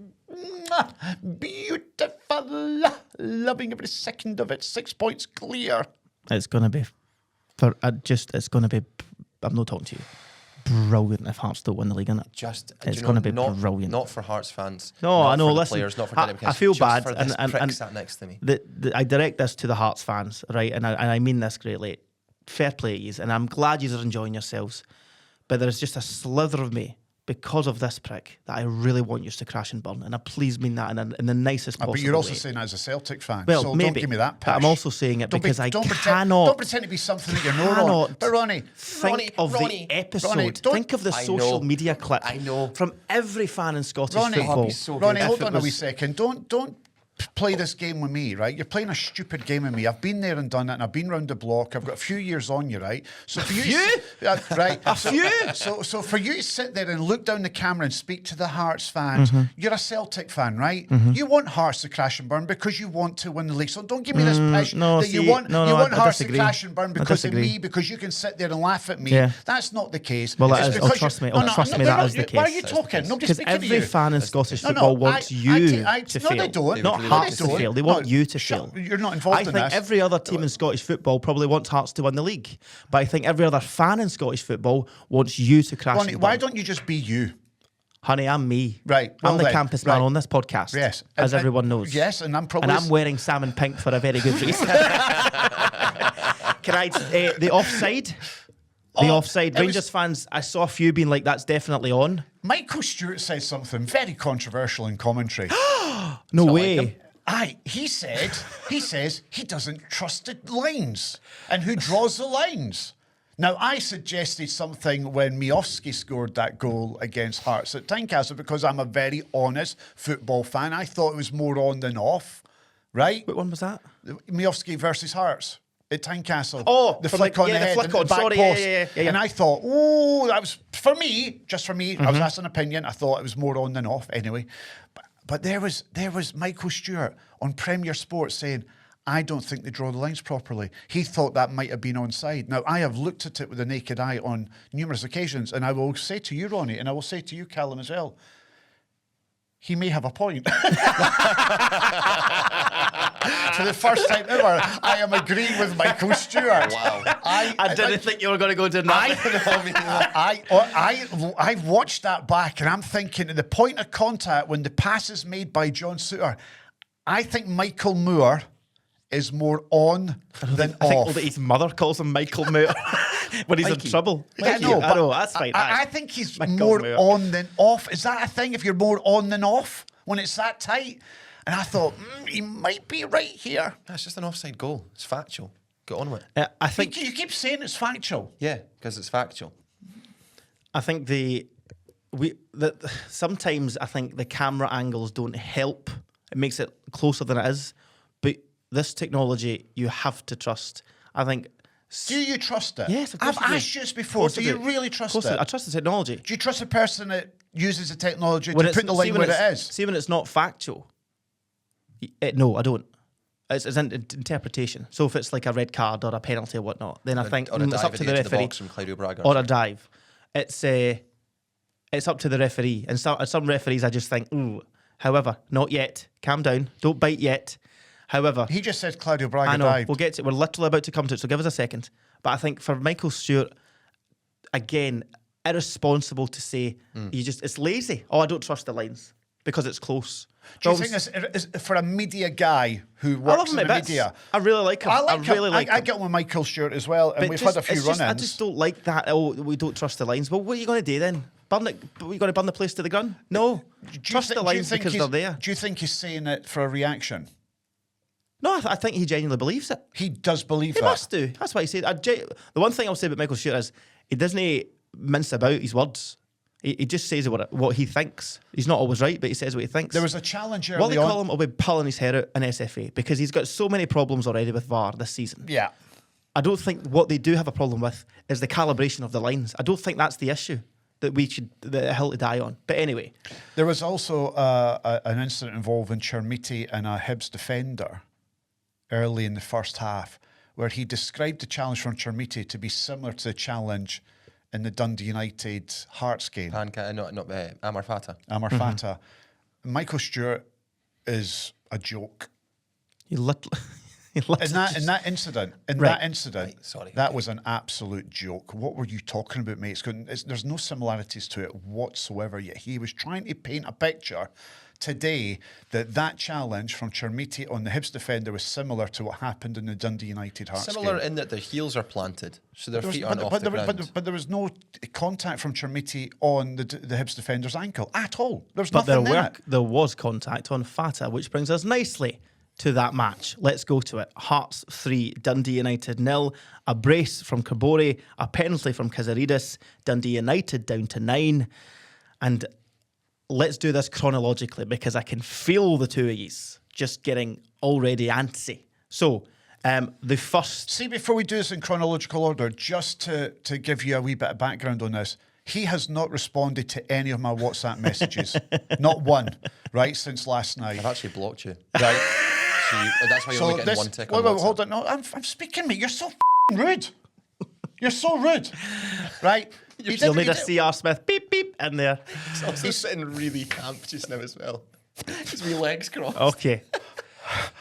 beautiful. Loving every second of it. 6 points clear. It's going to be, I'm not talking to you. Brilliant if Hearts don't win the league, isn't it? It's going to be brilliant. Not for Hearts fans. No, not I know. For the Listen, players, not for I feel just bad, for this prick and sat next to me. I direct this to the Hearts fans, right? And I mean this greatly. Fair play to yous, and I'm glad yous are enjoying yourselves. But there's just a slither of me, because of this prick, that I really want you to crash and burn. And I please mean that in the nicest possible way. But you're also saying that as a Celtic fan. Well, so maybe, don't give me that pish. But I'm also saying it because I cannot... Don't pretend to be something that you're not on. But Ronnie... Think of the episode. Think of the social media clip from every fan in Scottish football. Ronnie, hold on a wee second. Don't play this game with me, right? You're playing a stupid game with me. I've been there and done it, and I've been round the block. I've got a few years on you, right? So for So for you to sit there and look down the camera and speak to the Hearts fans, you're a Celtic fan, right? You want Hearts to crash and burn because you want to win the league. So don't give me this pish that you want Hearts to crash and burn because of me, because you can sit there and laugh at me. Yeah. That's not the case. Well, that is. Trust me. Trust me, that is the case. Why are you talking? Nobody's speaking to you. Because every fan in Scottish football wants you to fail. No, they don't. Not Hearts to fail. They want you to fail. You're not involved in this. I think every other team in Scottish football probably wants Hearts to win the league. But I think every other fan in Scottish football wants you to crash and burn. Why don't you just be you? Honey, I'm me. Right. I'm the campus man on this podcast. Yes. As everyone knows. Yes, and I'm probably... And I'm wearing salmon pink for a very good reason. Can I... the offside... The offside. Rangers fans, I saw a few being like, that's definitely on. Michael Stewart said something very controversial in commentary. No way. He says he doesn't trust the lines. And who draws the lines? Now, I suggested something when Miofsky scored that goal against Hearts at Tynecastle, because I'm a very honest football fan. I thought it was more on than off, right? What one was that? Miofsky versus Hearts at Tynecastle. Oh, the flick on the head, flick the on. back Sorry, post. yeah. And I thought, that was, for me, just for me, I was asked an opinion. I thought it was more on than off anyway. But there was Michael Stewart on Premier Sports saying, I don't think they draw the lines properly. He thought that might have been onside. Now, I have looked at it with the naked eye on numerous occasions, and I will say to you, Ronnie, and I will say to you, Callum, as well, he may have a point. For the first time ever, I am agreeing with Michael Stewart. Wow. I didn't think you were going to go to that. I've watched that back, and I'm thinking, at the point of contact, when the pass is made by John Souttar, I think Michael Moore is more on than off. I think his mother calls him Michael Moore when he's in trouble. I know, that's fine. I think he's Michael more Moore. on than off. Is that a thing, if you're more on than off when it's that tight? And I thought, he might be right here. That's just an offside goal. It's factual. Get on with it. I think You keep saying it's factual. Yeah, because it's factual. I think sometimes I think the camera angles don't help. It makes it closer than it is. But this technology, you have to trust. I think. Do you trust it? Yes, of course I've I do. asked you this before. Do you really trust it? I trust the technology. Do you trust the person that uses the technology When to put the line where it is? See, when it's not factual. No, I don't. It's an interpretation. So if it's like a red card or a penalty or whatnot, then I think or a it's dive up to at the edge of referee. box from Claudio Braga Or a dive. It's up to the referee. And some referees, I just think, ooh. However, not yet. Calm down. Don't bite yet. However, He just said Claudio Braga I know, dived. we'll get to it. We're literally about to come to it, so give us a second. But I think for Michael Stewart, again, irresponsible to say it's lazy. Oh, I don't trust the lines because it's close. Do you think it's for a media guy who works in the media? I really like him. I really like him. I get on with Michael Stewart as well, and we've had a few run-ins. I just don't like that. Oh, we don't trust the lines. Well, what are you going to do then? Burn it? Are you going to burn the place to the ground? No. Trust the lines because they're there. Do you think he's saying it for a reaction? No, I think he genuinely believes it. He does believe that. He must do. That's why he said. The one thing I'll say about Michael Stewart is he doesn't mince about his words. He just says what he thinks. He's not always right, but he says what he thinks. There was a challenge early Wally on. Callum will be pulling his hair out in SFA because he's got so many problems already with VAR this season. Yeah. I don't think what they do have a problem with is the calibration of the lines. I don't think that's the issue that the hill to die on. But anyway. There was also an incident involving Chermiti and a Hibs defender early in the first half where he described the challenge from Chermiti to be similar to the challenge in the Dundee United Hearts game. Amar Fata. Amar Fata. Michael Stewart is a joke. In that incident, Sorry. that was an absolute joke. What were you talking about, mate? There's no similarities to it whatsoever. Yet he was trying to paint a picture today that challenge from Chermiti on the Hibs defender was similar to what happened in the Dundee United Hearts Similar game. in that their heels are planted, so their feet aren't off the ground. But there was no contact from Chermiti on the Hibs defender's ankle at all. There's nothing there. There was contact on Fata, which brings us nicely to that match. Let's go to it. Hearts 3, Dundee United 0. A brace from Kabore, a penalty from Kazaridis. Dundee United down to 9. And let's do this chronologically because I can feel the two of yous just getting already antsy. So, the first... See, before we do this in chronological order, just to give you a wee bit of background on this, he has not responded to any of my WhatsApp messages. Not one, right, since last night. I've actually blocked you. Right. That's why you're only getting one tick on WhatsApp. Hold on. No, I'm speaking, mate. You're so rude. You're so rude. Right? You'll need a CR Smith beep beep in there. He's also sitting really camp just now as well. His wee legs crossed. Okay.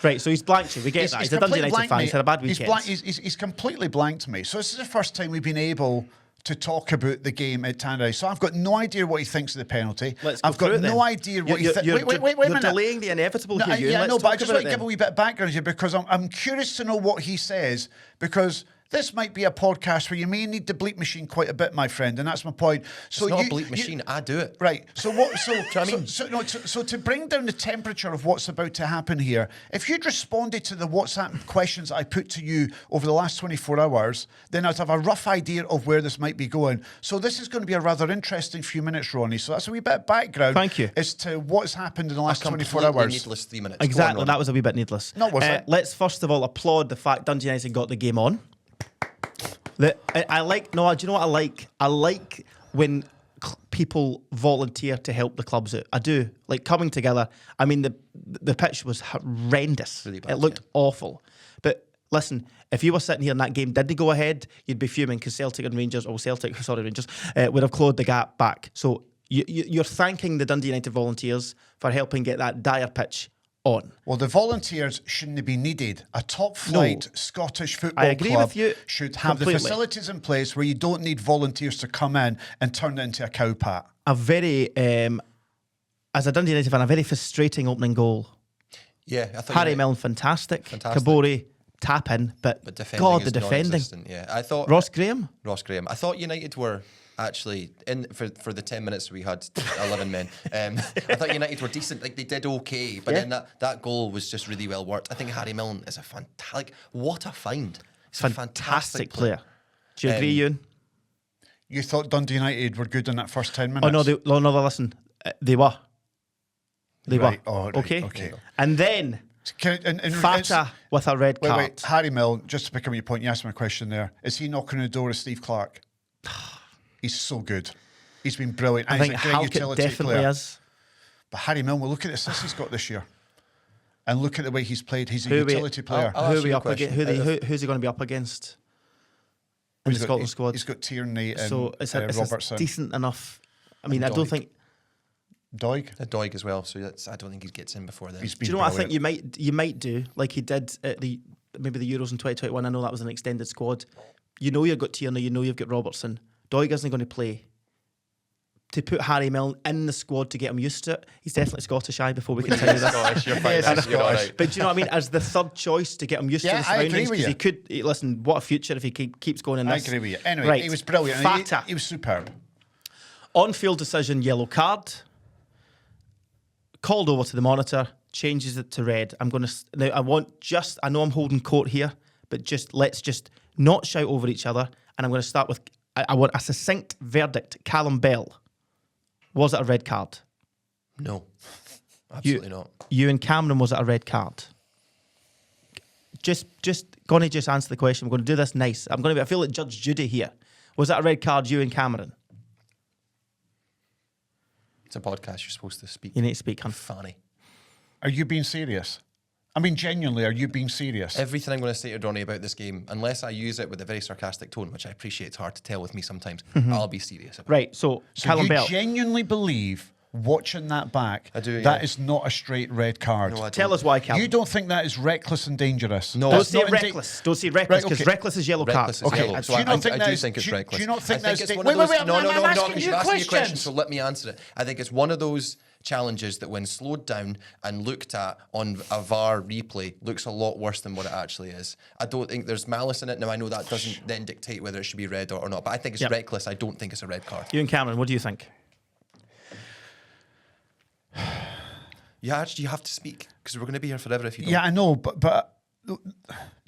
Right, so he's blanked you. We get that. He's a Dundee United fan. He's had a bad weekend. He's completely blanked me. So this is the first time we've been able to talk about the game at Tannadice. So I've got no idea what he thinks of the penalty. I've got no idea what he thinks. Wait a minute. You're delaying the inevitable here. Yeah, no, but I just want to give a wee bit of background here because I'm curious to know what he says because this might be a podcast where you may need the bleep machine quite a bit, my friend, and that's my point. So it's not a bleep machine. I do it. Right. So what? So, I mean? so to bring down the temperature of what's about to happen here, if you'd responded to the WhatsApp questions I put to you over the last 24 hours, then I'd have a rough idea of where this might be going. So this is going to be a rather interesting few minutes, Ronnie. So that's a wee bit of background. Thank you. As to what's happened in the last 24 hours. hours. Needless 3 minutes. Exactly. That was a wee bit needless. No, was it? Let's first of all applaud the fact Dundee United got the game on. Do you know what I like? I like when people volunteer to help the clubs out. I do. Like coming together. I mean, the pitch was horrendous. Really bad, it looked awful. But listen, if you were sitting here and that game didn't go ahead, you'd be fuming because Rangers would have closed the gap back. So you're thanking the Dundee United volunteers for helping get that dire pitch on. Well, the volunteers shouldn't be needed. A top-flight Scottish football club should have the facilities in place where you don't need volunteers to come in and turn it into a cowpat. As a Dundee United fan, a very frustrating opening goal. Yeah, I thought Harry Milne, fantastic. Kabore, tap in, but God, the defending. Yeah, I thought Ross Graham. I thought United were actually in for the 10 minutes we had 11 men. I thought United were decent. Like they did okay, but then that goal was just really well worked. I think Harry Milne is a fantastic. What a find! He's a fantastic player. Do you agree, Ewan? You thought Dundee United were good in that first 10 minutes? Oh no! Listen, they were. They were. Oh, right, okay. And then Fata with a red card. Wait. Harry Milne, just to pick up your point, you asked me a question there. Is he knocking on the door of Steve Clarke? He's so good. He's been brilliant. I think Halkett definitely is. But Harry Milne, well, look at the assists he's got this year. And look at the way he's played. He's a utility player. Who's he going to be up against in the Scotland squad? He's got Tierney and so it's Robertson. Decent enough. I mean, I don't think... Doig. A Doig as well, so I don't think he gets in before then. He's Do been you know what I brilliant. think you might do, like he did at maybe the Euros in 2021? I know that was an extended squad. You know you've got Tierney, you know you've got Robertson. Doig isn't going to play. To put Harry Milne in the squad to get him used to it, he's definitely Scottish, before we can tell you this. Scottish, you're fine. Yes, You're all Scottish. right. But do you know what I mean? As the third choice to get him used to the I surroundings, agree with because you. listen, what a future if he keeps going in I this. agree with you. Anyway, Right. he was brilliant. and Fata. He was superb. On-field decision, yellow card. Called over to the monitor, changes it to red. I'm going to now. I know I'm holding court here, but let's not shout over each other. And I'm going to start with. I want a succinct verdict. Callum Bell, was it a red card? No, absolutely not. Ewen Cameron, was it a red card? Just going to just answer the question. We're going to do this nice. I feel like Judge Judy here. Was that a red card, Ewen Cameron? It's a podcast. You're supposed to speak. You need to speak, hun. Funny. Are you being serious? I mean, genuinely, are you being serious? Everything I'm going to say to Ronnie about this game, unless I use it with a very sarcastic tone, which I appreciate, it's hard to tell with me sometimes, I'll be serious about it. Right, so Callum you Bell. genuinely believe, watching that back, I do, that yeah. is not a straight red card? No, I Tell don't. us why, Callum. You don't think that is reckless and dangerous? No. Don't That's say not reckless. Don't say reckless, Right, because okay. reckless is yellow Reckless card. is yellow. Okay, So Do you not I think do that is- think it's do you- reckless. do you not think I that's it's da- one wait, of those, wait, wait, no, I'm asking because you you've asked me a question, questions. so let me answer it. I think it's one of those challenges that when slowed down and looked at on a VAR replay looks a lot worse than what it actually is. I don't think there's malice in it. Now, I know that doesn't then dictate whether it should be red or not, but I think it's Yep. reckless. I don't think it's a red card. Ewen Cameron, what do you think? You have to speak, because we're going to be here forever if you don't. Yeah, I know, but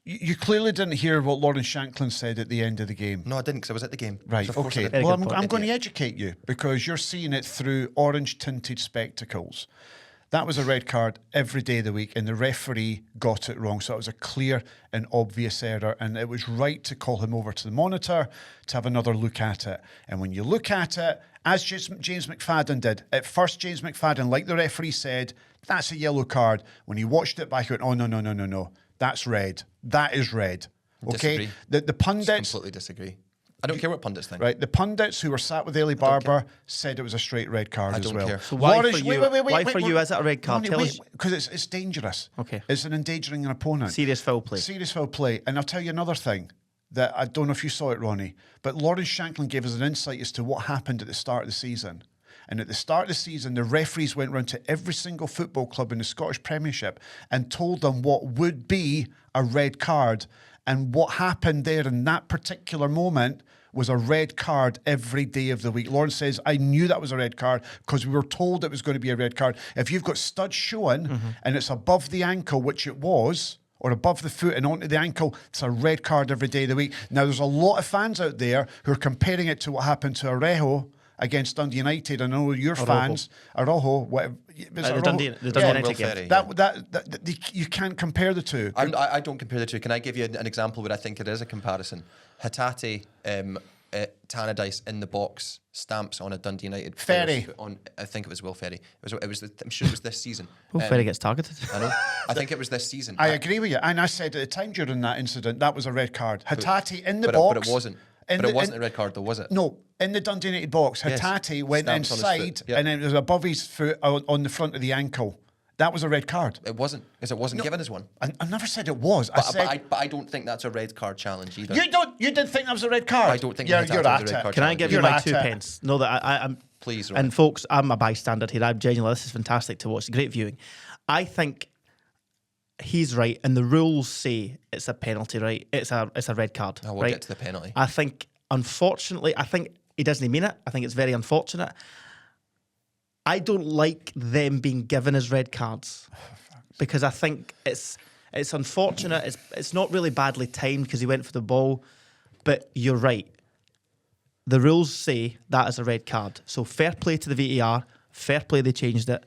you clearly didn't hear what Lawrence Shanklin said at the end of the game. No, I didn't, because I was at the game. Right, So of course I okay. did. Well, good point. I'm going to educate you because you're seeing it through orange-tinted spectacles. That was a red card every day of the week, and the referee got it wrong. So it was a clear and obvious error, and it was right to call him over to the monitor to have another look at it. And when you look at it, as James McFadden did, at first James McFadden, like the referee said, that's a yellow card. When he watched it back, he went, oh, no, that's red. That is red. Okay? Disagree. The pundits... Completely disagree. I don't care what pundits think. Right, the pundits who were sat with Ailey Barber said it was a straight red card I as don't well. care. So why Lawrence- for you? Why for you is it a red card? Tell us. Because it's dangerous. Okay. It's an endangering an opponent. Serious foul play. Serious foul play. And I'll tell you another thing that I don't know if you saw it, Ronnie, but Lawrence Shanklin gave us an insight as to what happened at the start of the season. And at the start of the season, the referees went round to every single football club in the Scottish Premiership and told them what would be a red card. And what happened there in that particular moment was a red card every day of the week. Lawrence says, I knew that was a red card because we were told it was going to be a red card. If you've got studs showing and it's above the ankle, which it was, or above the foot and onto the ankle, it's a red card every day of the week. Now, there's a lot of fans out there who are comparing it to what happened to Arejo against Dundee United. I know your fans, Arojo, whatever. The Dundee United game. Ferry, You can't compare the two. I don't compare the two. Can I give you an example where I think it is a comparison? Hatate, Tannadice in the box, stamps on a Dundee United Ferry. player's foot I think it was Will Ferry. I'm sure it was this season. Will Ferry gets targeted. I know. I think it was this season. I agree with you. And I said at the time during that incident, that was a red card. Hatate in the but box. But it wasn't. But it wasn't a red card, though, was it? No, in the Dundee United box, Yes. Hatate went Stamps on his foot, inside yep. and it was above his foot on the front of the ankle. That was a red card. It wasn't, because it wasn't given as one. I never said it was. But I don't think that's a red card challenge either. You didn't think that was a red card? I don't think you're, Hatate you're was a at red it. card Can I give you You're my at 2 it. pence? Know that I'm. Please, And folks, I'm a bystander here. I'm genuinely. This is fantastic to watch. Great viewing. I think he's right, and the rules say it's a penalty. Right? It's a red card. we'll right? get to the penalty. I think, unfortunately, he doesn't mean it. I think it's very unfortunate. I don't like them being given as red cards because I think it's unfortunate. It's not really badly timed because he went for the ball, but you're right. The rules say that is a red card. So fair play to the VAR. Fair play they changed it.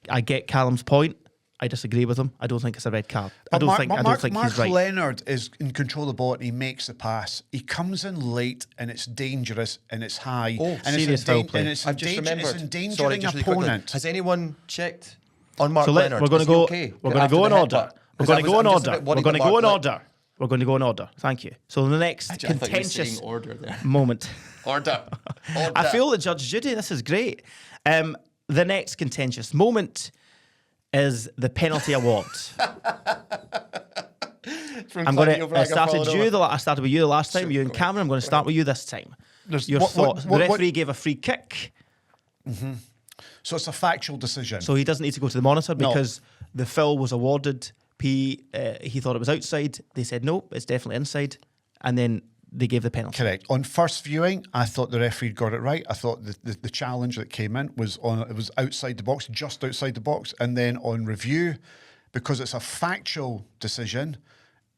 I get Callum's point. I disagree with him. I don't think it's a red card. I don't think he's right. Mark Leonard is in control of the ball and he makes the pass. He comes in late and it's dangerous and it's high. Oh, and serious foul play. And it's I've just remembered. It's endangering Sorry, just really quickly. opponent. Has anyone checked on Mark So Leonard? we're going to Is he go. okay We're going to after go in the order. headbutt? We're 'Cause going to go in I'm just a order. bit We're worried going to that go in Mark order. We're going to go in order. Thank you. So the next I thought you were contentious saying order there. moment. Order. I feel that Judge Judy, this is great. the next contentious moment is the penalty award. I'm going to I started with you the last time, you and Cameron. I'm going to start with you this time. Your thoughts. The referee gave a free kick. Mm-hmm. So it's a factual decision. So he doesn't need to go to the monitor because the foul was awarded. He thought it was outside. They said no, it's definitely inside, and then they gave the penalty. Correct. On first viewing, I thought the referee got it right. I thought the challenge that came in was outside the box, just outside the box, and then on review, because it's a factual decision,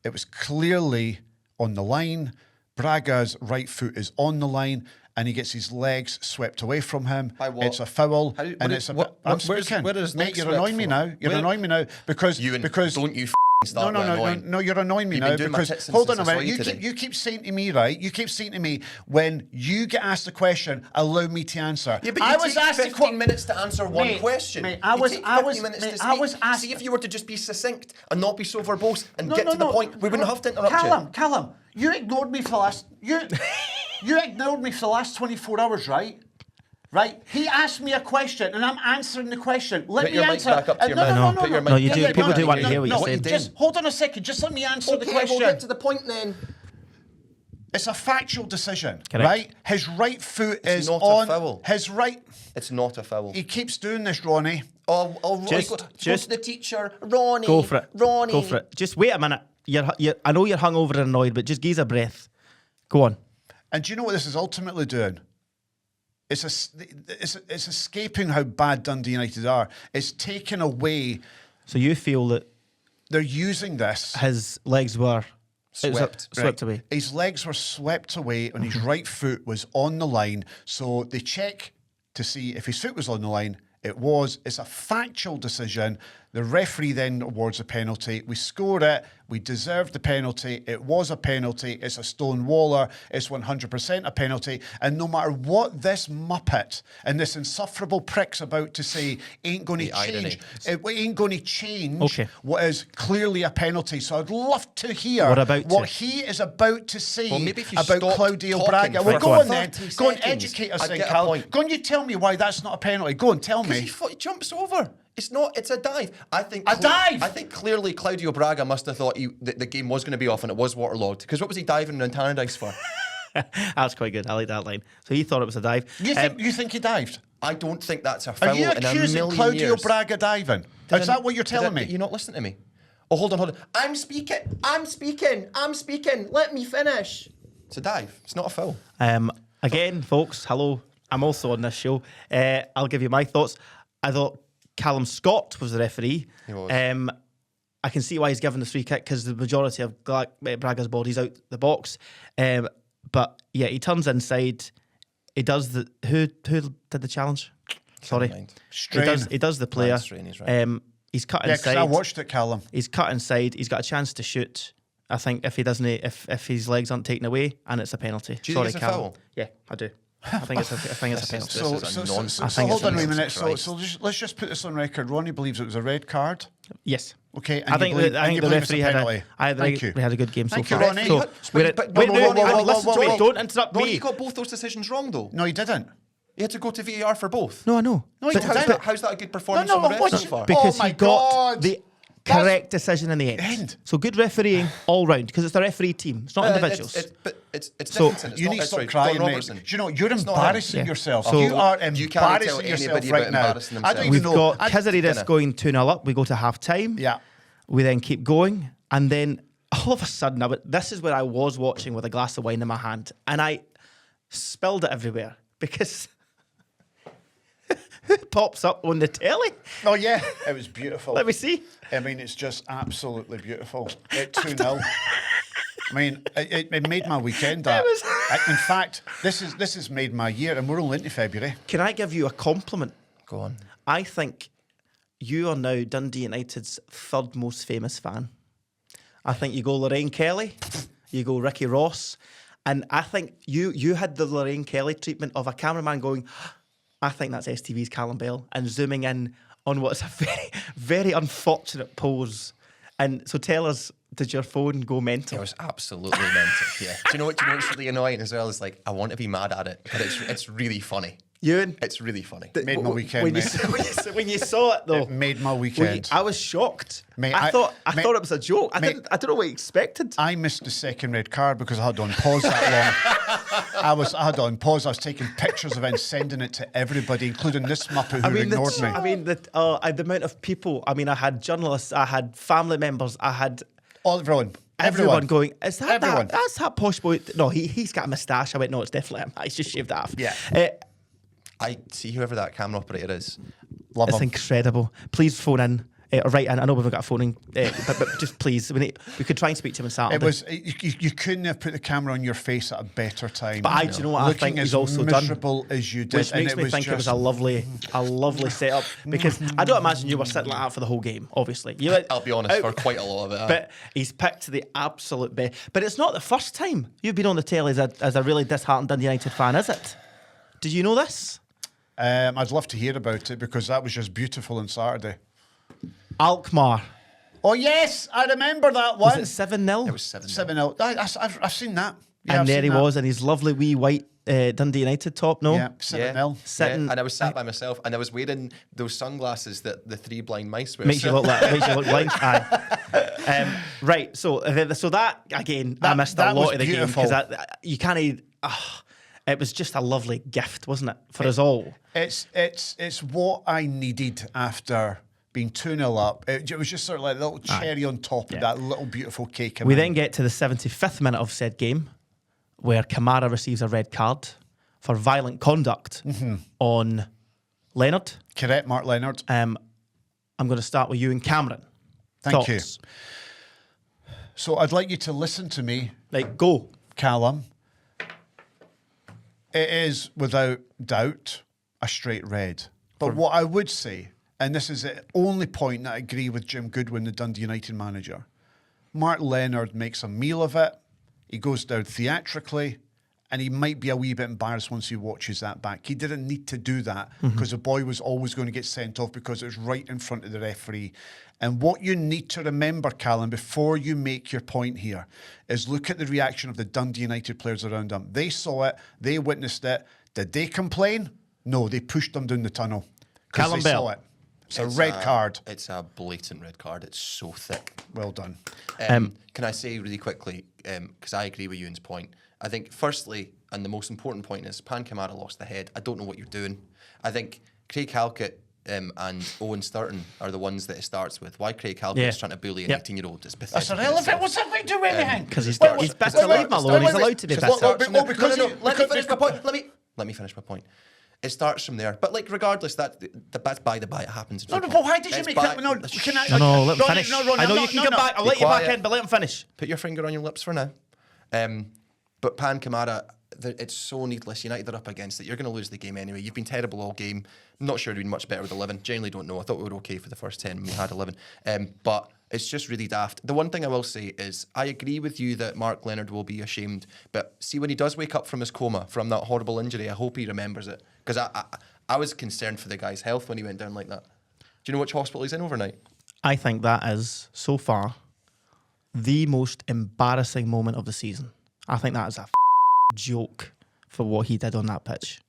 it was clearly on the line. Braga's right foot is on the line, and he gets his legs swept away from him. It's a foul, I'm speaking. Mate, you're annoying me now. You're annoying me now because don't you start No, you're annoying me now because hold on a minute. You keep saying to me, right? You keep saying to me when you get asked a question, allow me to answer. Yeah, but I was asked 15 minutes to answer one question. Mate, I was asked. See, if you were to just be succinct and not be so verbose and get to the point, we wouldn't have to interrupt you. Callum, you ignored me for the last you ignored me for the last 24 hours, right? Right? He asked me a question and I'm answering the question. Let me answer. Back up to your mic. No, you do. People do want to hear what you're saying. Just hold on a second. Just let me answer the question. We'll get to the point then. It's a factual decision, Correct. right? His right foot is not on. a foul. His right. It's not a foul. He keeps doing this, Ronnie. Oh, Just go to the teacher, Ronnie. Go for it. Ronnie. Go for it. Just wait a minute. I know you're hungover and annoyed, but just give us a breath. Go on. And do you know what this is ultimately doing? It's escaping how bad Dundee United are. It's taken away. So you feel that they're using this. his legs were Swept away. His legs were swept away and his right foot was on the line. So they check to see if his foot was on the line. It was. It's a factual decision. The referee then awards a penalty. We score it. We deserved the penalty. It was a penalty. It's a stone waller. It's 100% a penalty. And no matter what this muppet and this insufferable prick's about to say ain't going to change. It ain't going to change what is clearly a penalty. So I'd love to hear what he is about to say about Claudio Braga. Well, go on then. Go and educate us then, Cal. Go and you tell me why that's not a penalty. Go and tell me. He jumps over. It's not. It's a dive. A dive? I think clearly Claudio Braga must have thought the game was going to be off and it was waterlogged. Because what was he diving around Tannadice for? That's quite good. I like that line. So he thought it was a dive. You think he dived? I don't think that's a foul. Are you in accusing a million Claudio years. Braga diving? Is that what you're telling me? You're not listening to me. Oh, hold on. I'm speaking. Let me finish. It's a dive. It's not a foul. Again, folks, hello. I'm also on this show. I'll give you my thoughts. I thought Callum Scott was the referee. He was. I can see why he's given the free kick because the majority of Braga's body's out the box. But yeah, he turns inside. He does the who did the challenge? Sorry, he does the player. He's right. He's cut Yeah, inside. because I watched it, Callum. He's cut inside. He's got a chance to shoot. I think if he doesn't, if his legs aren't taken away, and it's a penalty. Do you think it's a Callum. foul? Yeah, I do. I think it's a penalty. So hold on a minute. So let's just put this on record. Ronnie believes it was a red card. Yes. Okay. And I think the referee had a good game so far. Thank you, Ronnie. Wait, don't interrupt me. Ronnie got both those decisions wrong, though. No, he didn't. He had to go to VAR for both. No, I know. No, he didn't. How's that a good performance from the ref so far? Because he got the correct decision in the end. So good refereeing all round because it's the referee team. It's not individuals. It's different. You need to stop crying, mate. Do you know, you're embarrassing yourself. So you are embarrassing yourself right now. I don't even We've know. got Kizaridis going 2-0 up. We go to half time. Yeah. We then keep going. And then all of a sudden, this is where I was watching with a glass of wine in my hand. And I spilled it everywhere because who pops up on the telly? Oh, yeah. It was beautiful. Let me see. I mean, it's just absolutely beautiful. 2-0. I mean, it made my weekend. In fact, this has made my year, and we're only into February. Can I give you a compliment? Go on. I think you are now Dundee United's third most famous fan. I think you go Lorraine Kelly, you go Ricky Ross, and I think you had the Lorraine Kelly treatment of a cameraman going, I think that's STV's Callum Bell, and zooming in on what's a very, very unfortunate pose. And so tell us, did your phone go mental? It was absolutely mental, yeah. Do you know what's really annoying as well? Is like, I want to be mad at it, but it's really funny. Ewan, It's really funny. Made my weekend, when you, mate. when you saw it though, It made my weekend. I was shocked. Mate, I thought it was a joke. I mate, don't know what you expected. I missed the second red card because I had on pause that long. I had on pause. I was taking pictures of it and sending it to everybody, including this muppet who ignored me. I mean, the amount of people. I mean, I had journalists, I had family members, I had everyone going, is that Everyone. that's that posh boy? No, he's got a moustache. I went, no, it's definitely him. He's just shaved it off. Yeah. I see whoever that camera operator is. Love It's him. incredible. Please phone in. Or write in. I know we've got a phone in, but just please, we could try and speak to him on Saturday. It was you couldn't have put the camera on your face at a better time. But do you know what I Looking think as he's also done? miserable as you did, Which makes and me was think it was just- a lovely setup, because I don't imagine you were sitting like that for the whole game. Obviously, I'll be honest, for quite a lot of it. But he's picked the absolute best. But it's not the first time you've been on the telly as a really disheartened Dundee United fan, is it? Did you know this? I'd love to hear about it because that was just beautiful on Saturday. Alkmaar. Oh yes, I remember that one. Was it 7-0? It was 7-0. 7-0. I've seen that. Yeah, And I've there seen he that. was in his lovely wee white Dundee United top, no? Yeah, 7-0. Sitting- and I was sat by myself, and I was wearing those sunglasses that the three blind mice wear. Makes you look blind. Aye. Right, so that again, I missed a that lot was of the beautiful. game because you can't. It was just a lovely gift, wasn't it, for us all? It's what I needed after being 2-0 up. It was just sort of like a little cherry on top of that little beautiful cake. We then get to the 75th minute of said game, where Kamara receives a red card for violent conduct on Leonard. Correct, Mark Leonard. I'm going to start with Ewen Cameron. Thank you. Thoughts? So I'd like you to listen to me, Like, go. Callum. It is without doubt a straight red. But what I would say, and this is the only point that I agree with Jim Goodwin, the Dundee United manager, Mark Leonard makes a meal of it. He goes down theatrically, and he might be a wee bit embarrassed once he watches that back. He didn't need to do that because the boy was always going to get sent off because it was right in front of the referee. And what you need to remember, Callum, before you make your point here, is look at the reaction of the Dundee United players around him. They saw it. They witnessed it. Did they complain? No, they pushed them down the tunnel because Callum they Bell. saw it. It's a red card. It's a blatant red card. It's so thick. Well done. Can I say really quickly, because I agree with Ewan's point, I think firstly, and the most important point is, Pan Kamara lost the head. I don't know what you're doing. I think Craig Halkett and Owen Sturton are the ones that it starts with. Why Craig Halkett is trying to bully an 18-year-old is pathetic. That's irrelevant. What's that going to do with anything? Because he's back to leave him alone. He's allowed to be back. Let me finish my point. Let me finish my point. It starts from there, but like regardless, that's by the by. It happens. In No, football. but why did you It's make by- that? No, can I? No, let him Ronnie, finish. no, Ronnie, I know no, you can no, come no. back. I'll Be let you back quiet. in, but let him finish. Put your finger on your lips for now. But Pan Kamara, it's so needless. United are up against it. You're going to lose the game anyway. You've been terrible all game. I'm not sure you've been much better with 11. Generally don't know. I thought we were okay for the first 10 when we had 11. But it's just really daft. The one thing I will say is I agree with you that Mark Leonard will be ashamed. But see, when he does wake up from his coma, from that horrible injury, I hope he remembers it. Because I was concerned for the guy's health when he went down like that. Do you know which hospital he's in overnight? I think that is, so far, the most embarrassing moment of the season. I think that is a joke for what he did on that pitch.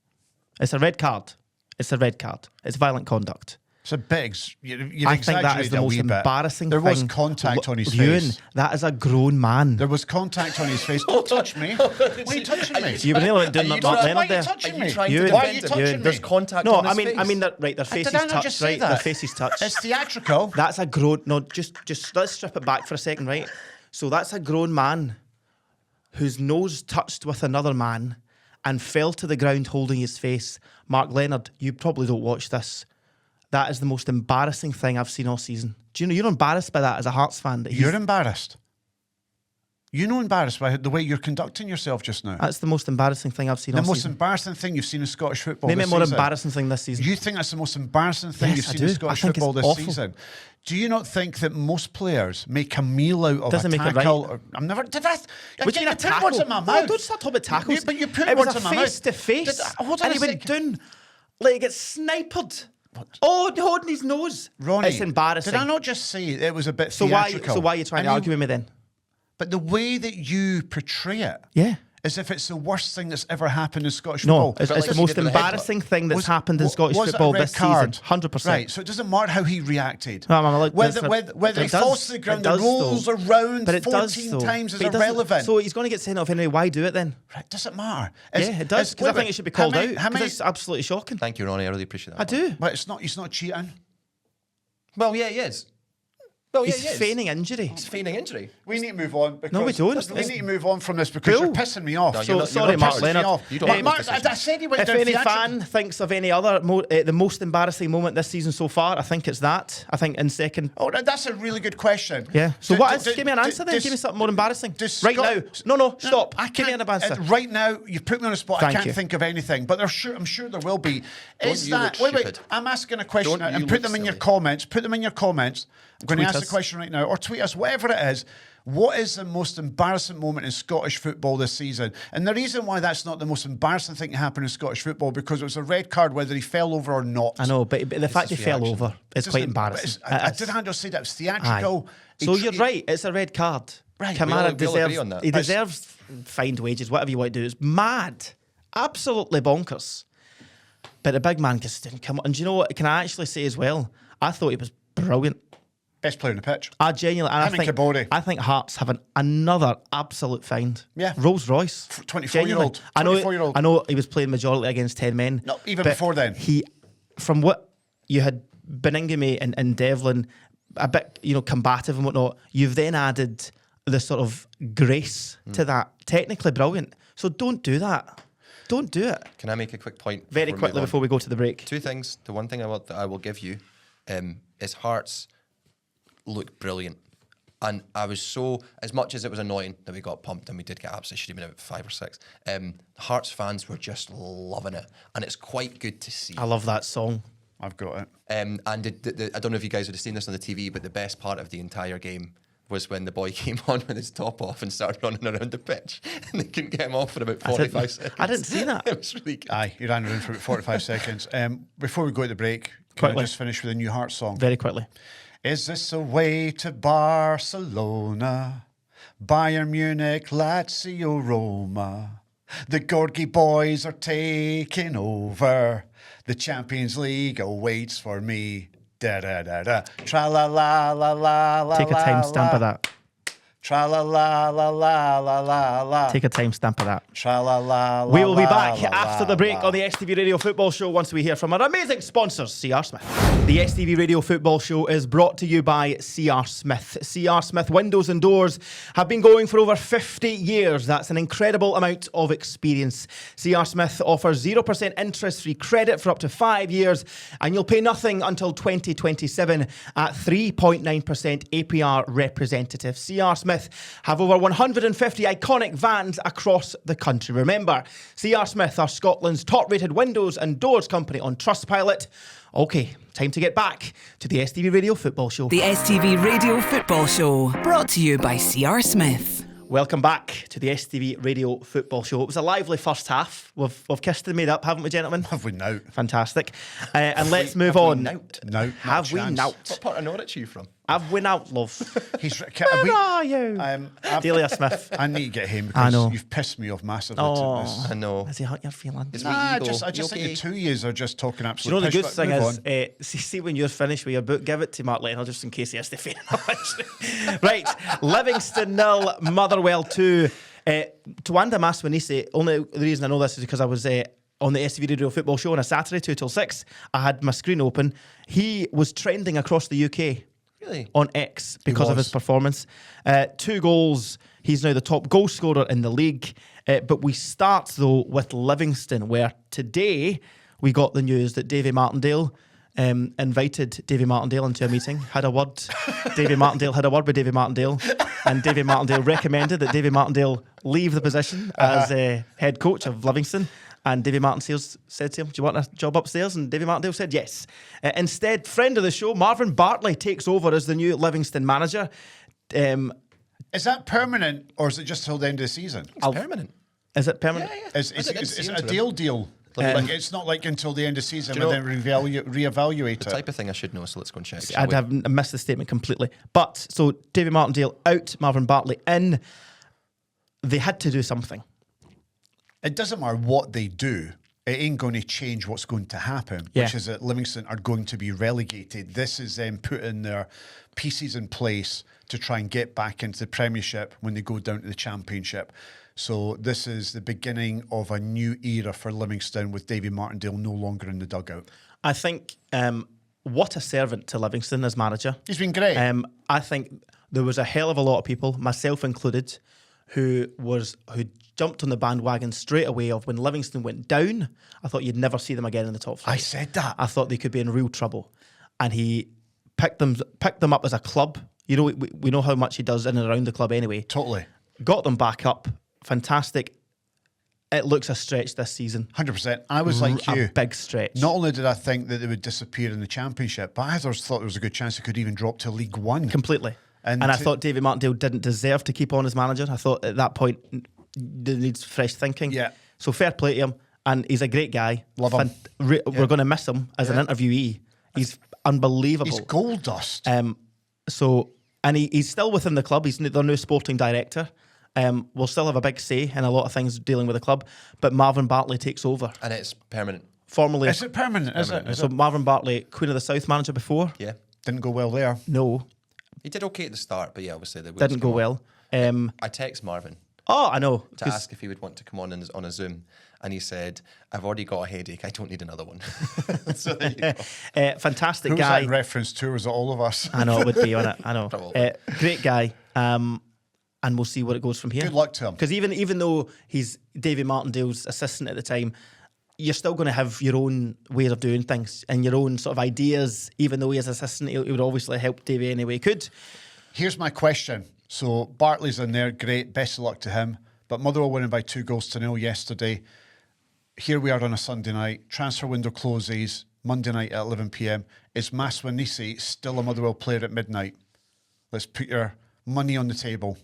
It's a red card. It's a red card. It's violent conduct. It's a big. You've I think that is exaggerated the a most wee bit. embarrassing There thing. was contact on his Ewan, face. that is a grown man. There was contact on his face. Don't touch me. Why are you touching me? You were nearly doing Are you that, Mark trying- Leonard Why are you there. touching Are me? you trying Ewan, to Why are you defend touching him? me? There's contact No, on his I mean, face. their face Did I is not just touched, say right? that? Their face is touched. It's theatrical. That's a grown. No, just let's strip it back for a second, right? So that's a grown man whose nose touched with another man and fell to the ground holding his face. Mark Leonard, you probably don't watch this. That is the most embarrassing thing I've seen all season. Do you know you're embarrassed by that as a Hearts fan? That You're embarrassed. You're not embarrassed by the way you're conducting yourself just now. That's the most embarrassing thing I've seen The all most season. embarrassing thing you've seen in Scottish football Maybe this a more season. embarrassing thing this season. You think that's the most embarrassing thing Yes, you've I seen in do. Scottish I think football it's this awful. season? Do you not think that most players make a meal out of Doesn't a make it tackle? right. I'm never. Did I? What do you mean a put words tackle? in my No, mouth. don't start talking about tackles. But you put it was words a in my mouth. face to face, Hold on and a he went second. down like he gets sniped. Oh, holding his nose. Ronnie, It's embarrassing. Did I not just say it was a bit So theatrical? why are you trying to argue with me then? But the way that you portray it Yeah. as if it's the worst thing that's ever happened in Scottish No, football. it's the most embarrassing thing that's happened in Scottish was it a football red this card? season. 100%. Right, so it doesn't matter how he reacted. No, I'm like, whether he falls to the ground, the rolls around 14 times is irrelevant. So he's going to get sent off anyway. Why do it then? Right, doesn't matter. Yeah, it does, because I think it should be called out. Because it's absolutely shocking. Thank you, Ronnie. I really appreciate that. I do. But he's not cheating. Well, yeah, he is. Well, He's yeah, he is. feigning injury. He's feigning injury. We need to move on. Because No, we don't. We need to move on from this because you're pissing me off. No, So, you're not- sorry, you're Mark not Leonard. Me off. You don't make Mark, this I decision. said he went If down any theatrical. fan thinks of any other, the most embarrassing moment this season so far, I think it's that. I think in second. Oh, that's a really good question. Yeah. So Do- what do- is? Give me an answer then. does- Give me something more embarrassing. does Right Scott- now. No, stop. I Give me an can't- answer. Right now, you put me on the spot. Thank I can't you. think of anything, but I'm sure there will be. Is you that look wait? stupid. I'm asking a question Don't you and put look them in your silly. comments. Put them in your comments. I'm going to Tweet ask us. the question right now, or tweet us, whatever it is. What is the most embarrassing moment in Scottish football this season? And the reason why that's not the most embarrassing thing to happen in Scottish football because it was a red card whether he fell over or not. I know, but the fact he his fell reaction. over is Just quite a- embarrassing. I It is. did handle say that it was Aye. theatrical. So you're right. It's a red card. Right. Kamara We all agree deserves. on that. He deserves fined wages. Whatever you want to do, it's mad, absolutely bonkers. But the big man just didn't come. And do you know what? Can I actually say as well? I thought he was brilliant. Best player on the pitch. I genuinely, and Him and Kabore. I think Hearts have another absolute find. Yeah. Rolls Royce, 24-year-old. I know. 24-year-old. I know he was playing majority against 10 men. No, even but before then. he, from what you had Beningame and Devlin, a bit combative and whatnot. You've then added the sort of grace to that. Technically brilliant. So don't do that. Don't do it. Can I make a quick point? Very before we quickly move on? before we go to the break. Two things. The one thing that I will give you is Hearts look brilliant. And I was so, as much as it was annoying that we got pumped and we did get absolutely should have been about 5 or 6, Hearts fans were just loving it. And it's quite good to see. I love that song. I've got it. And I don't know if you guys would have seen this on the TV, but the best part of the entire game was when the boy came on with his top off and started running around the pitch. And they couldn't get him off for about 45 seconds. I didn't see that. It was really good. Aye, he ran around for about 45 seconds. Before we go to the break, can Quickly. I just finish with a new Hearts song? Very quickly. Is this a way to Barcelona? Bayern Munich, Lazio, Roma. The Gorgie boys are taking over. The Champions League awaits for me. Da da da da. Tra la la la la la. Take a timestamp of that. Tra la la la la la la la. Take a timestamp of that. Tra la la la. We will be la, back la, after la, the break la. on the STV Radio Football Show once we hear from our amazing sponsors, CR Smith. The STV Radio Football Show is brought to you by CR Smith. CR Smith Windows and Doors have been going for over 50 years. That's an incredible amount of experience. CR Smith offers 0% interest-free credit for up to 5 years, and you'll pay nothing until 2027 at 3.9% APR representative. CR Smith have over 150 iconic vans across the country. Remember, CR Smith are Scotland's top-rated windows and doors company on Trustpilot. Okay, time to get back to the STV Radio Football Show. The STV Radio Football Show, brought to you by CR Smith. Welcome back to the STV Radio Football Show. It was a lively first half. We've kissed and made up, haven't we, gentlemen? Have we now? Fantastic. And let's move Have we on. nout? No. Have we now? What part of Norwich are you from? Have we now, love? He's. Where are you? Delia Smith. I need to get him I because know. you've pissed me off massively. Oh. To this. I know. Has he hurt your feelings? My Nah, ego. I just You think the two years are just talking Do you absolute know the pish, good but thing move is, on. see when you're finished with your book, give it to Mark Leonard just in case he has to fail. Right, Livingston 0, Motherwell 2. Tawanda Maswanisi, only the reason I know this is because I was on the STV Radio Football Show on a Saturday, 2 till 6. I had my screen open. He was trending across the UK. Really? On X because of was. his performance. 2 goals. He's now the top goal scorer in the league. But we start, though, with Livingston, where today we got the news that Davy Martindale invited Davy Martindale into a meeting, had a word. Davy Martindale had a word with Davy Martindale, and Davy Martindale recommended that Davy Martindale leave the position as head coach of Livingston. And Davy Martindale said to him, do you want a job upstairs? And Davy Martindale said yes. Instead, friend of the show, Marvin Bartley takes over as the new Livingston manager. Is that permanent or is it just till the end of the season? It's permanent. Is it permanent? Is it a deal? Like, it's not like until the end of the season Do and you then reevaluate The it. type of thing I should know, so let's go and check. I'd have missed the statement completely. But, so Davy Martindale out, Marvin Bartley in. They had to do something. it doesn't matter what they do. It ain't going to change what's going to happen, Yeah. which is that Livingston are going to be relegated. This is them putting their pieces in place to try and get back into the Premiership when they go down to the Championship. So this is the beginning of a new era for Livingston with Davy Martindale no longer in the dugout. I think what a servant to Livingston as manager. He's been great. I think there was a hell of a lot of people, myself included, who jumped on the bandwagon straight away of when Livingston went down. I thought you'd never see them again in the top flight. I said that. I thought they could be in real trouble, and he picked them up as a club. You know, we know how much he does in and around the club anyway. Totally. Got them back up. Fantastic. It looks a stretch this season. 100%. I was like you. A big stretch. Not only did I think that they would disappear in the Championship, but I thought there was a good chance they could even drop to League One. Completely. And I thought David Martindale didn't deserve to keep on as manager. I thought at that point there needs fresh thinking. Yeah. So fair play to him. And he's a great guy. Love him. We're going to miss him as an interviewee. He's unbelievable. He's gold dust. And he's still within the club. He's their new sporting director. Will still have a big say in a lot of things dealing with the club. But Marvin Bartley takes over. And it's permanent. Formerly. Is it permanent? Is it? So Marvin Bartley, Queen of the South manager before? Yeah. Didn't go well there. No. He did okay at the start, but yeah, obviously the wheels Didn't go come on. well. I text Marvin Oh, I know. to ask if he would want to come on a Zoom, and he said, "I've already got a headache. I don't need another one." So there you go. Fantastic Who was guy. that in reference to? Was it all of us? I know it would be on it. I know. Probably. Great guy. And we'll see where it goes from here. Good luck to him. Because even though he's David Martindale's assistant at the time, you're still going to have your own ways of doing things and your own sort of ideas. Even though he is assistant, he would obviously help Davey any way he could. Here's my question. So Bartley's in there, great, best of luck to him. But Motherwell winning by 2-0 yesterday. Here we are on a Sunday night. Transfer window closes Monday night at 11 p.m. Is Maswanisi still a Motherwell player at midnight? Let's put your money on the table.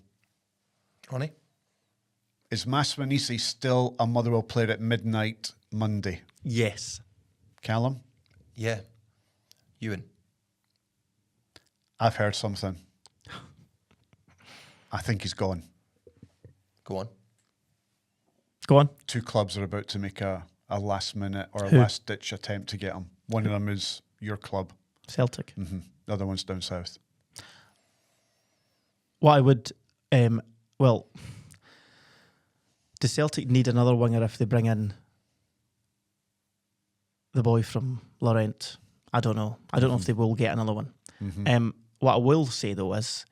Ronnie? Is Maswanisi still a Motherwell player at midnight Monday? Yes. Callum? Yeah. Ewan? I've heard something. I think he's gone. Go on. Go on. 2 clubs are about to make a last minute or a Who? last ditch attempt to get him. One of them is your club. Celtic. The other one's down south. What I would, well, does Celtic need another winger if they bring in the boy from Laurent? I don't know. I don't know if they will get another one. What I will say though is,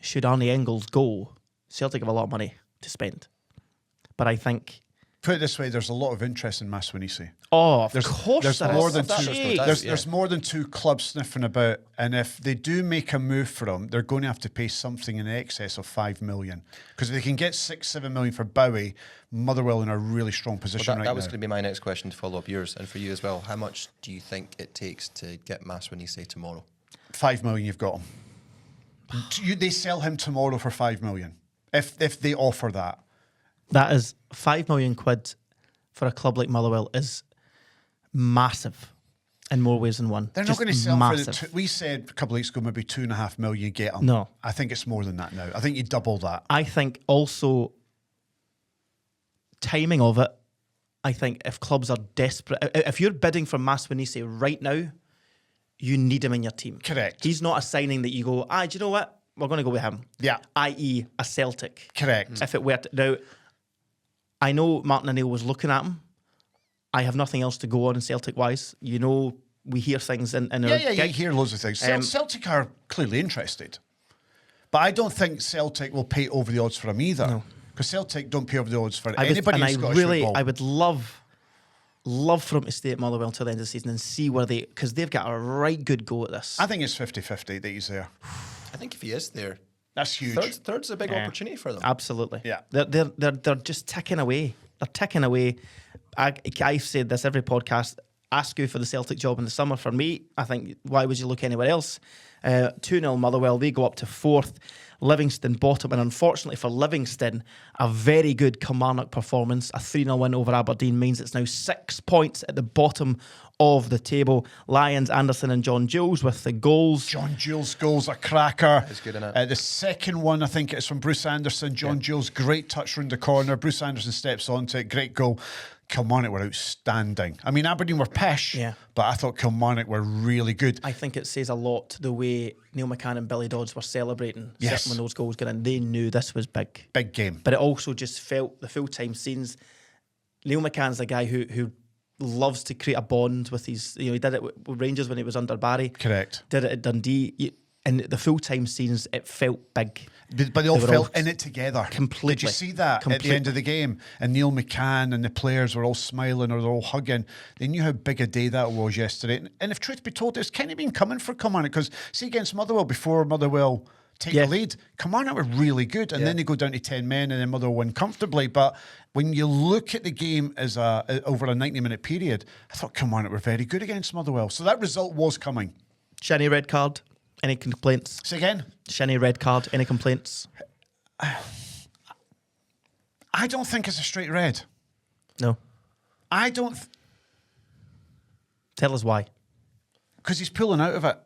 should Arnie Engels go, Celtic have a lot of money to spend. But I think... Put it this way, there's a lot of interest in Maswanisi. Oh, of There's course there more is. than That's two. no doubt, There's more than 2 clubs sniffing about, and if they do make a move for him, they're going to have to pay something in excess of 5 million. Because if they can get 6-7 million for Bowie, Motherwell in a really strong position Well, right that was now. going to be my next question to follow up yours, and for you as well. How much do you think it takes to get Maswanisi tomorrow? 5 million, you've got him. They sell him tomorrow for 5 million. If they offer that. That is 5 million quid for a club like Motherwell is massive in more ways than one. They're Just not going to sell massive. for we said a couple of weeks ago maybe 2.5 million get him. No. I think it's more than that now. I think you double that. I think also timing of it, I think if clubs are desperate, if you're bidding for Maswanisi right now, you need him in your team. Correct. He's not a signing that you go, do you know what? We're going to go with him. Yeah. I.e. a Celtic. Correct. If it were to, now, I know Martin O'Neill was looking at him. I have nothing else to go on Celtic-wise. You know, we hear things in our Yeah, you gig. hear loads of things. Celtic are clearly interested. But I don't think Celtic will pay over the odds for him either. Because Celtic don't pay over the odds for anybody in Scottish football. I would love for him to stay at Motherwell until the end of the season and see where because they've got a right good go at this. I think it's 50-50 that he's there. I think if he is there, That's huge. third's a big opportunity for them. Absolutely. Yeah. They're just ticking away. They're ticking away. I've said this every podcast. ask you for the Celtic job in the summer. For me, I think, why would you look anywhere else? 2-0 Motherwell, they go up to 4th. Livingston bottom, and unfortunately for Livingston, a very good Kilmarnock performance. A 3-0 win over Aberdeen means it's now 6 points at the bottom of the table. Lyons, Anderson and John Jules with the goals. John Jules' goals a cracker. It's good, innit? The second one, I think it's from Bruce Anderson. John Jules, great touch round the corner. Bruce Anderson steps onto it, great goal. Kilmarnock were outstanding. I mean, Aberdeen were pish, but I thought Kilmarnock were really good. I think it says a lot the way Neil McCann and Billy Dodds were celebrating when those goals got in. They knew this was big. Big game. But it also just felt the full-time scenes. Neil McCann's a guy who loves to create a bond with his... he did it with Rangers when he was under Barry. Correct. Did it at Dundee. And the full-time scenes, it felt big. But they all felt in it together. Completely. Did you see that at the end of the game? And Neil McCann and the players were all smiling or they're all hugging. They knew how big a day that was yesterday. And if truth be told, it's kind of been coming for Kilmarnock, because see against Motherwell, before Motherwell take the lead, Kilmarnock were really good, and then they go down to 10 men and then Motherwell win comfortably. But when you look at the game as over a 90-minute period, I thought Kilmarnock were very good against Motherwell. So that result was coming. Shinny red card. Any complaints? Say again? Shinny red card. Any complaints? I don't think it's a straight red. No. I don't... Tell us why. Because he's pulling out of it.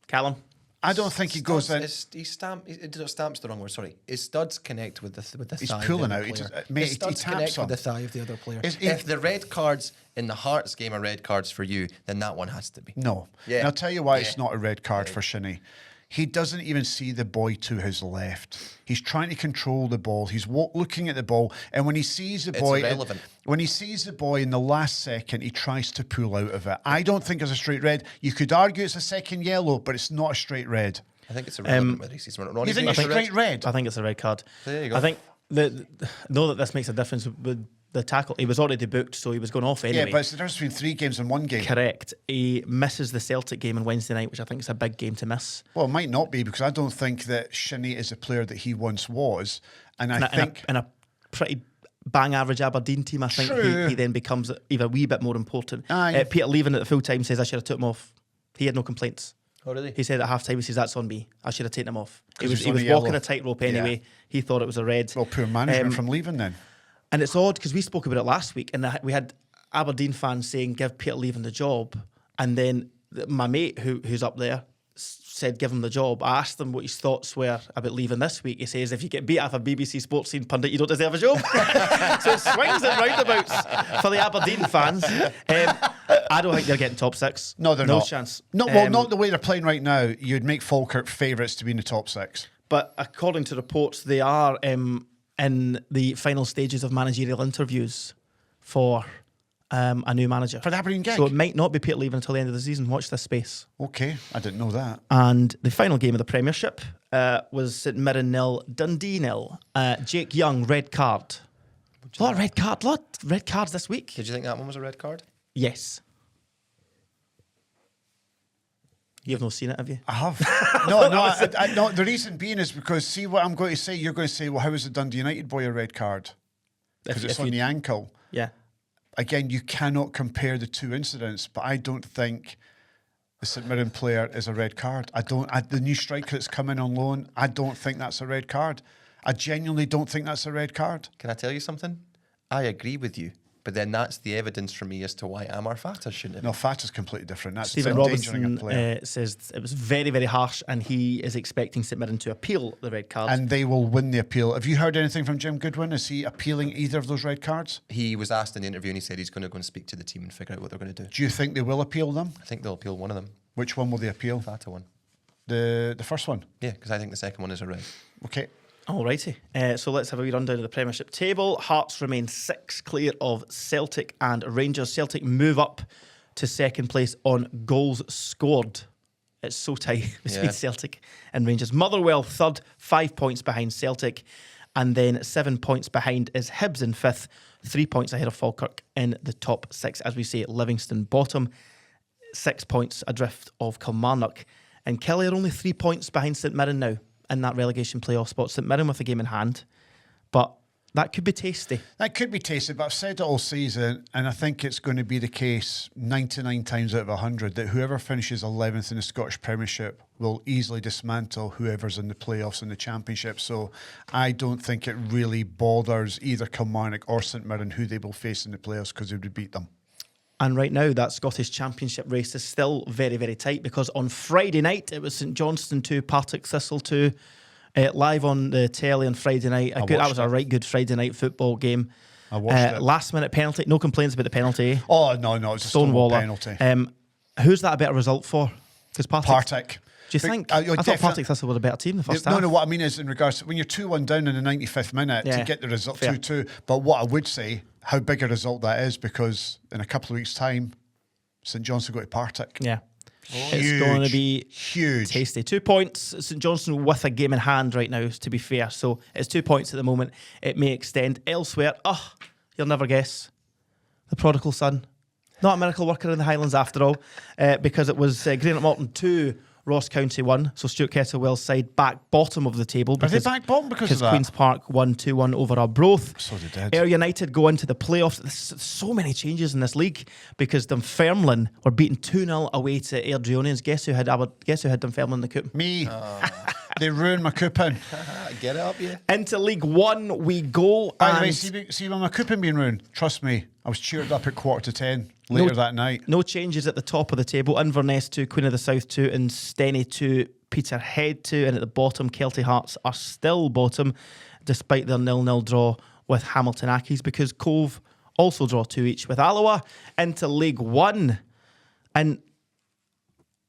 Callum? I don't think he goes in. Stamp's the wrong word, sorry. His studs connect with the thigh. He's of the pulling other out. He player. just, mate, His he studs taps connect him. with the thigh of the other player. He- If the red cards in the Hearts game are red cards for you, then that one has to be. No. Yeah. And I'll tell you why it's Yeah. not a red card for Shinnie. He doesn't even see the boy to his left. He's trying to control the ball. He's looking at the ball, and when he sees the boy, irrelevant. when he sees the boy in the last second, he tries to pull out of it. I don't think it's a straight red. You could argue it's a second yellow, but it's not a straight red. I think it's irrelevant whether he sees one or not. You think it's a straight red? I think it's a red card. There you go. I think know that this makes a difference with the tackle. He was already booked, so he was going off anyway. Yeah, but it's the difference between 3 games and 1 game. Correct. He misses the Celtic game on Wednesday night, which I think is a big game to miss. Well, it might not be, because I don't think that Shinnie is the player that he once was. And I think... In a pretty bang average Aberdeen team, I think he then becomes even a wee bit more important. Aye. Peter Leaven at the full time says, I should have took him off. He had no complaints. Oh, really? He said at half time, he says, that's on me. I should have taken him off. He 'Cause was he was on the walking yellow. a tightrope anyway. Yeah. He thought it was a red. Well, poor management from leaving then. And it's odd because we spoke about it last week, and we had Aberdeen fans saying, give Peter Leaven the job. And then my mate who's up there said, give him the job. I asked him what his thoughts were about leaving this week. He says, if you get beat off a BBC Sports Scene pundit, you don't deserve a job. So it swings and roundabouts for the Aberdeen fans. I don't think they're getting top 6. No, they're no not. Chance. No, well, not the way they're playing right now. You'd make Falkirk favourites to be in the top 6. But according to reports, they are in the final stages of managerial interviews for a new manager. For the Aberdeen gig? So it might not be Peter Leaven until the end of the season. Watch this space. Okay, I didn't know that. And the final game of the Premiership was St Mirren 0, Dundee 0. Jake Young, red card. A lot of red cards this week. Did you think that one was a red card? Yes. You've not seen it, have you? I have. No. The reason being is because, see what I'm going to say, you're going to say, well, how was the Dundee United boy a red card? Because it's on the ankle. Yeah. Again, you cannot compare the 2 incidents, but I don't think the St Mirren player is a red card. The new striker that's come in on loan, I don't think that's a red card. I genuinely don't think that's a red card. Can I tell you something? I agree with you, but then that's the evidence for me as to why Amar Fata shouldn't have. No, Fata's completely different. That's Stephen endangering a Robinson player. says it was very, very harsh, and he is expecting St Mirren to appeal the red card. And they will win the appeal. Have you heard anything from Jim Goodwin? Is he appealing either of those red cards? He was asked in the interview and he said he's going to go and speak to the team and figure out what they're going to do. Do you think they will appeal them? I think they'll appeal one of them. Which one will they appeal? Fata one. The first one? Yeah, because I think the second one is a red. Okay. Alrighty. So let's have a wee rundown of the Premiership table. Hearts remain 6 clear of Celtic and Rangers. Celtic move up to second place on goals scored. It's so tight between Celtic and Rangers. Motherwell third, 5 points behind Celtic. And then 7 points behind is Hibs in fifth, 3 points ahead of Falkirk in the top 6. As we say, Livingston bottom, 6 points adrift of Kilmarnock. And Kelly are only 3 points behind St Mirren now in that relegation playoff spot. St Mirren with a game in hand. But That could be tasty. That could be tasty, but I've said it all season, and I think it's going to be the case 99 times out of 100 that whoever finishes 11th in the Scottish Premiership will easily dismantle whoever's in the playoffs in the Championship. So I don't think it really bothers either Kilmarnock or St Mirren who they will face in the playoffs because they would beat them. And right now, that Scottish Championship race is still very, very tight because on Friday night, it was St Johnstone 2, Partick Thistle 2. Live on the telly on Friday night. That was a right good Friday night football game. I watched it. Last minute penalty. No complaints about the penalty. Eh? Oh, no, it was a Stonewall penalty. Who's that a better result for? Because Partick. Do you think? I thought Partick Thistle were a better team the first half. No, what I mean is in regards to when you're 2-1 down in the 95th minute to get the result 2-2. But what I would say, how big a result that is, because in a couple of weeks' time, St Johnstone go to Partick. Yeah. It's going to be huge, tasty. 2 points. St Johnstone with a game in hand right now, to be fair. So it's 2 points at the moment. It may extend elsewhere. You'll never guess. The prodigal son. Not a miracle worker in the Highlands after all, because it was Greenock Morton 2, Ross County 1. So Stuart Kettlewell's side back bottom of the table. Are they back bottom because of that? Queen's Park won 2-1 over Arbroath. So they did. Ayr United go into the playoffs. There's so many changes in this league because Dunfermline were beaten 2-0 away to Ayr Dronians. Guess who had Dunfermline in the coup? Me. They ruined my coupon. Get it up, yeah. Into League One we go. By the way, see when my coupon being ruined, trust me, I was cheered up at 9:45 later that night. No changes at the top of the table. Inverness 2, Queen of the South 2, and Steny 2, Peterhead 2. And at the bottom, Kelty Hearts are still bottom, despite their 0-0 draw with Hamilton Accies, because Cove also draw 2 each with Alloa. Into League One. And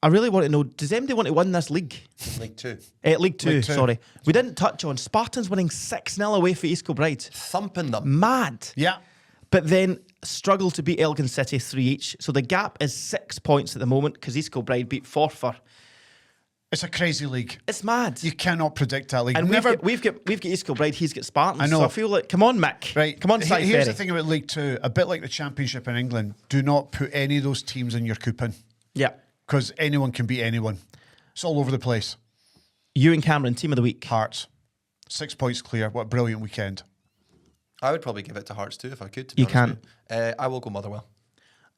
I really want to know, does anybody want to win this league? League 2. League 2, sorry. We didn't touch on Spartans winning 6-0 away for East Kilbride. Thumping them. Mad. Yeah. But then struggle to beat Elgin City 3 each. So the gap is 6 points at the moment because East Kilbride beat Forfar. It's a crazy league. It's mad. You cannot predict that league. And we've got East Kilbride, he's got Spartans. I know. So I feel like, come on, Mick. Right. Come on, Here's Ferry. the thing about League 2. A bit like the Championship in England, do not put any of those teams in your coupon. Yeah. Because anyone can beat anyone. It's all over the place. Ewen Cameron, team of the week. Hearts. 6 points clear. What a brilliant weekend. I would probably give it to Hearts too if I could. You can. I will go Motherwell.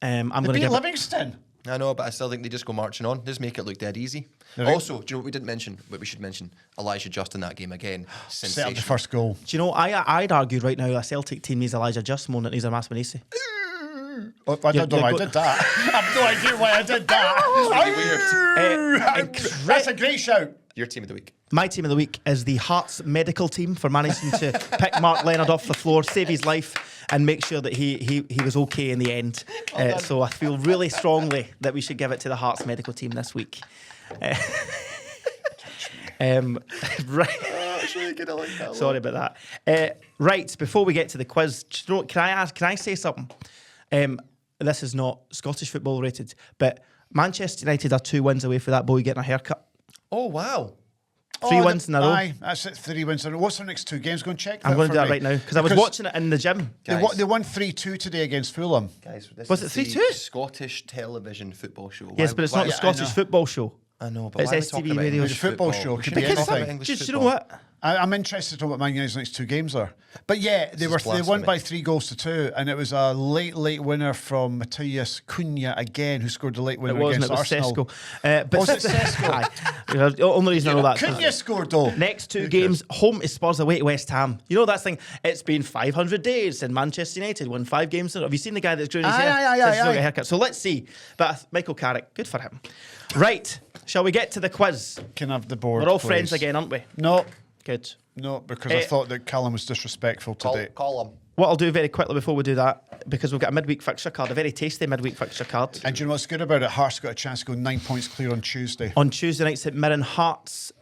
I'm going They to beat give Livingston. I know, but I still think they just go marching on. Just make it look dead easy. Also, do you know what we didn't mention? What we should mention? Elijah Just in that game again. Set up the first goal. Do you know, I'd argue right now a Celtic team needs Elijah Just more than needs a Masmanisi. I don't know why I did that. I have no idea why I did that. That's a great shout. Your team of the week. My team of the week is the Hearts medical team for managing to pick Mark Leonard off the floor, save his life, and make sure that he was okay in the end. So I feel really strongly that we should give it to the Hearts medical team this week. Right. Sorry about that. Right, before we get to the quiz, can I say something? This is not Scottish football rated, but Manchester United are 2 wins away for that boy getting a haircut. Oh, wow. 3 wins in a row. Aye, that's it. 3 wins in a row. What's their next 2 games? Go and check that. I'm going to for do me. that right now because I was watching it in the gym. They won 3-2 today against Fulham. Guys, this Was is it 3-2? the Scottish television football show. Yes, but it's not the Scottish football show. I know, but It's why are we STV talking about radio. English It's football show. We Could should be be anything. talking about Do English you know football. what? I'm interested to know what Man United's next 2 games are. But yeah, they is won blasphemy. by 3 goals to 2, and it was a late winner from Matthias Cunha again, who scored the late winner against Arsenal. It was Sesko. Was it Sesko? Aye. The only reason I know that. Cunha scored though. Next 2 games, home is Spurs away to West Ham. You know that thing? It's been 500 days and Manchester United won 5 games. Have you seen the guy that's growing his hair? Aye. Since he's not got a haircut. So let's see. But Michael Carrick, good for him. Right, shall we get to the quiz? Can I have the board? We're all please? friends again, aren't we? No, Good. because I thought that Callum was disrespectful today. Call them. What I'll do very quickly before we do that, because we've got a midweek fixture card, a very tasty midweek fixture card. And do you know what's good about it? Hearts got a chance to go 9 points clear on Tuesday. On Tuesday night, St Mirren Hearts.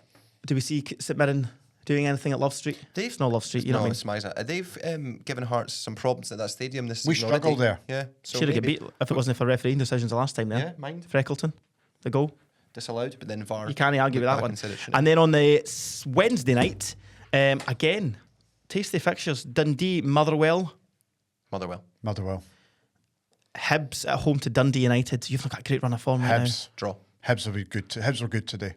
Do we see St Mirren doing anything at Love Street? It's not Love Street, you know what I mean? It's Miza. They've given Hearts some problems at that stadium this We season struggled already. there. Yeah. So Should have got maybe beat if it wasn't for refereeing decisions the last time there. Yeah, mind. Freckleton, the goal. disallowed, but then VAR. You can't argue with that back one. and said it shouldn't. And then on the Wednesday night, again, tasty fixtures. Dundee, Motherwell. Motherwell. Hibs at home to Dundee United. You've got a great run of form right now. Hibs. Draw. Hibs will be good. Hibs were good today.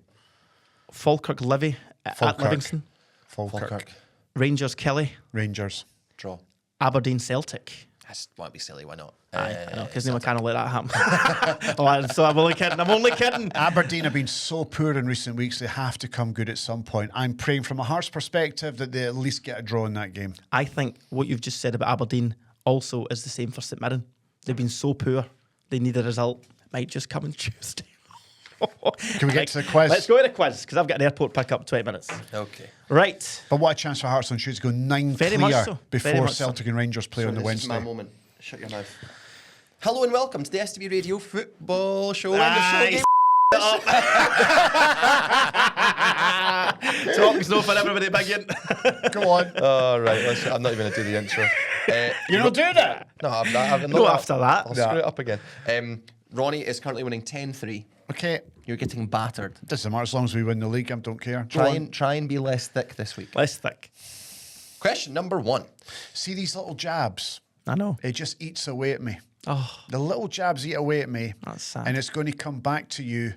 Falkirk, Livy at Falkirk. Livingston. Falkirk. Rangers, Kelly. Rangers. Draw. Aberdeen Celtic. I just want to be silly. Why not? Aye, I know, because they can't let that happen. So I'm only kidding. Aberdeen have been so poor in recent weeks, they have to come good at some point. I'm praying from a Hearts perspective that they at least get a draw in that game. I think what you've just said about Aberdeen also is the same for St Mirren. They've been so poor, they need a result. It might just come on Tuesday. Can we get to the quiz? Let's go to the quiz, because I've got an airport pick-up 20 minutes. Okay. Right. But what a chance for Hearts on Tuesday to go 9 Very clear much so. Very before much so. Celtic and Rangers play on the This Wednesday. is my moment. Shut your mouth. Hello and welcome to the STV Radio Football Show. Nice. Talking's no for everybody, begin. Go on. Oh, right. I'm not even going to do the intro. You're not doing it? No, I'm not. No, after that. I'll screw it up again. Ronnie is currently winning 10-3. Okay. You're getting battered. Doesn't matter as long as we win the league. I don't care. Try and be less thick this week. Less thick. Question number 1. See these little jabs? I know. It just eats away at me. Oh, The little jabs eat away at me. That's sad. And it's going to come back to you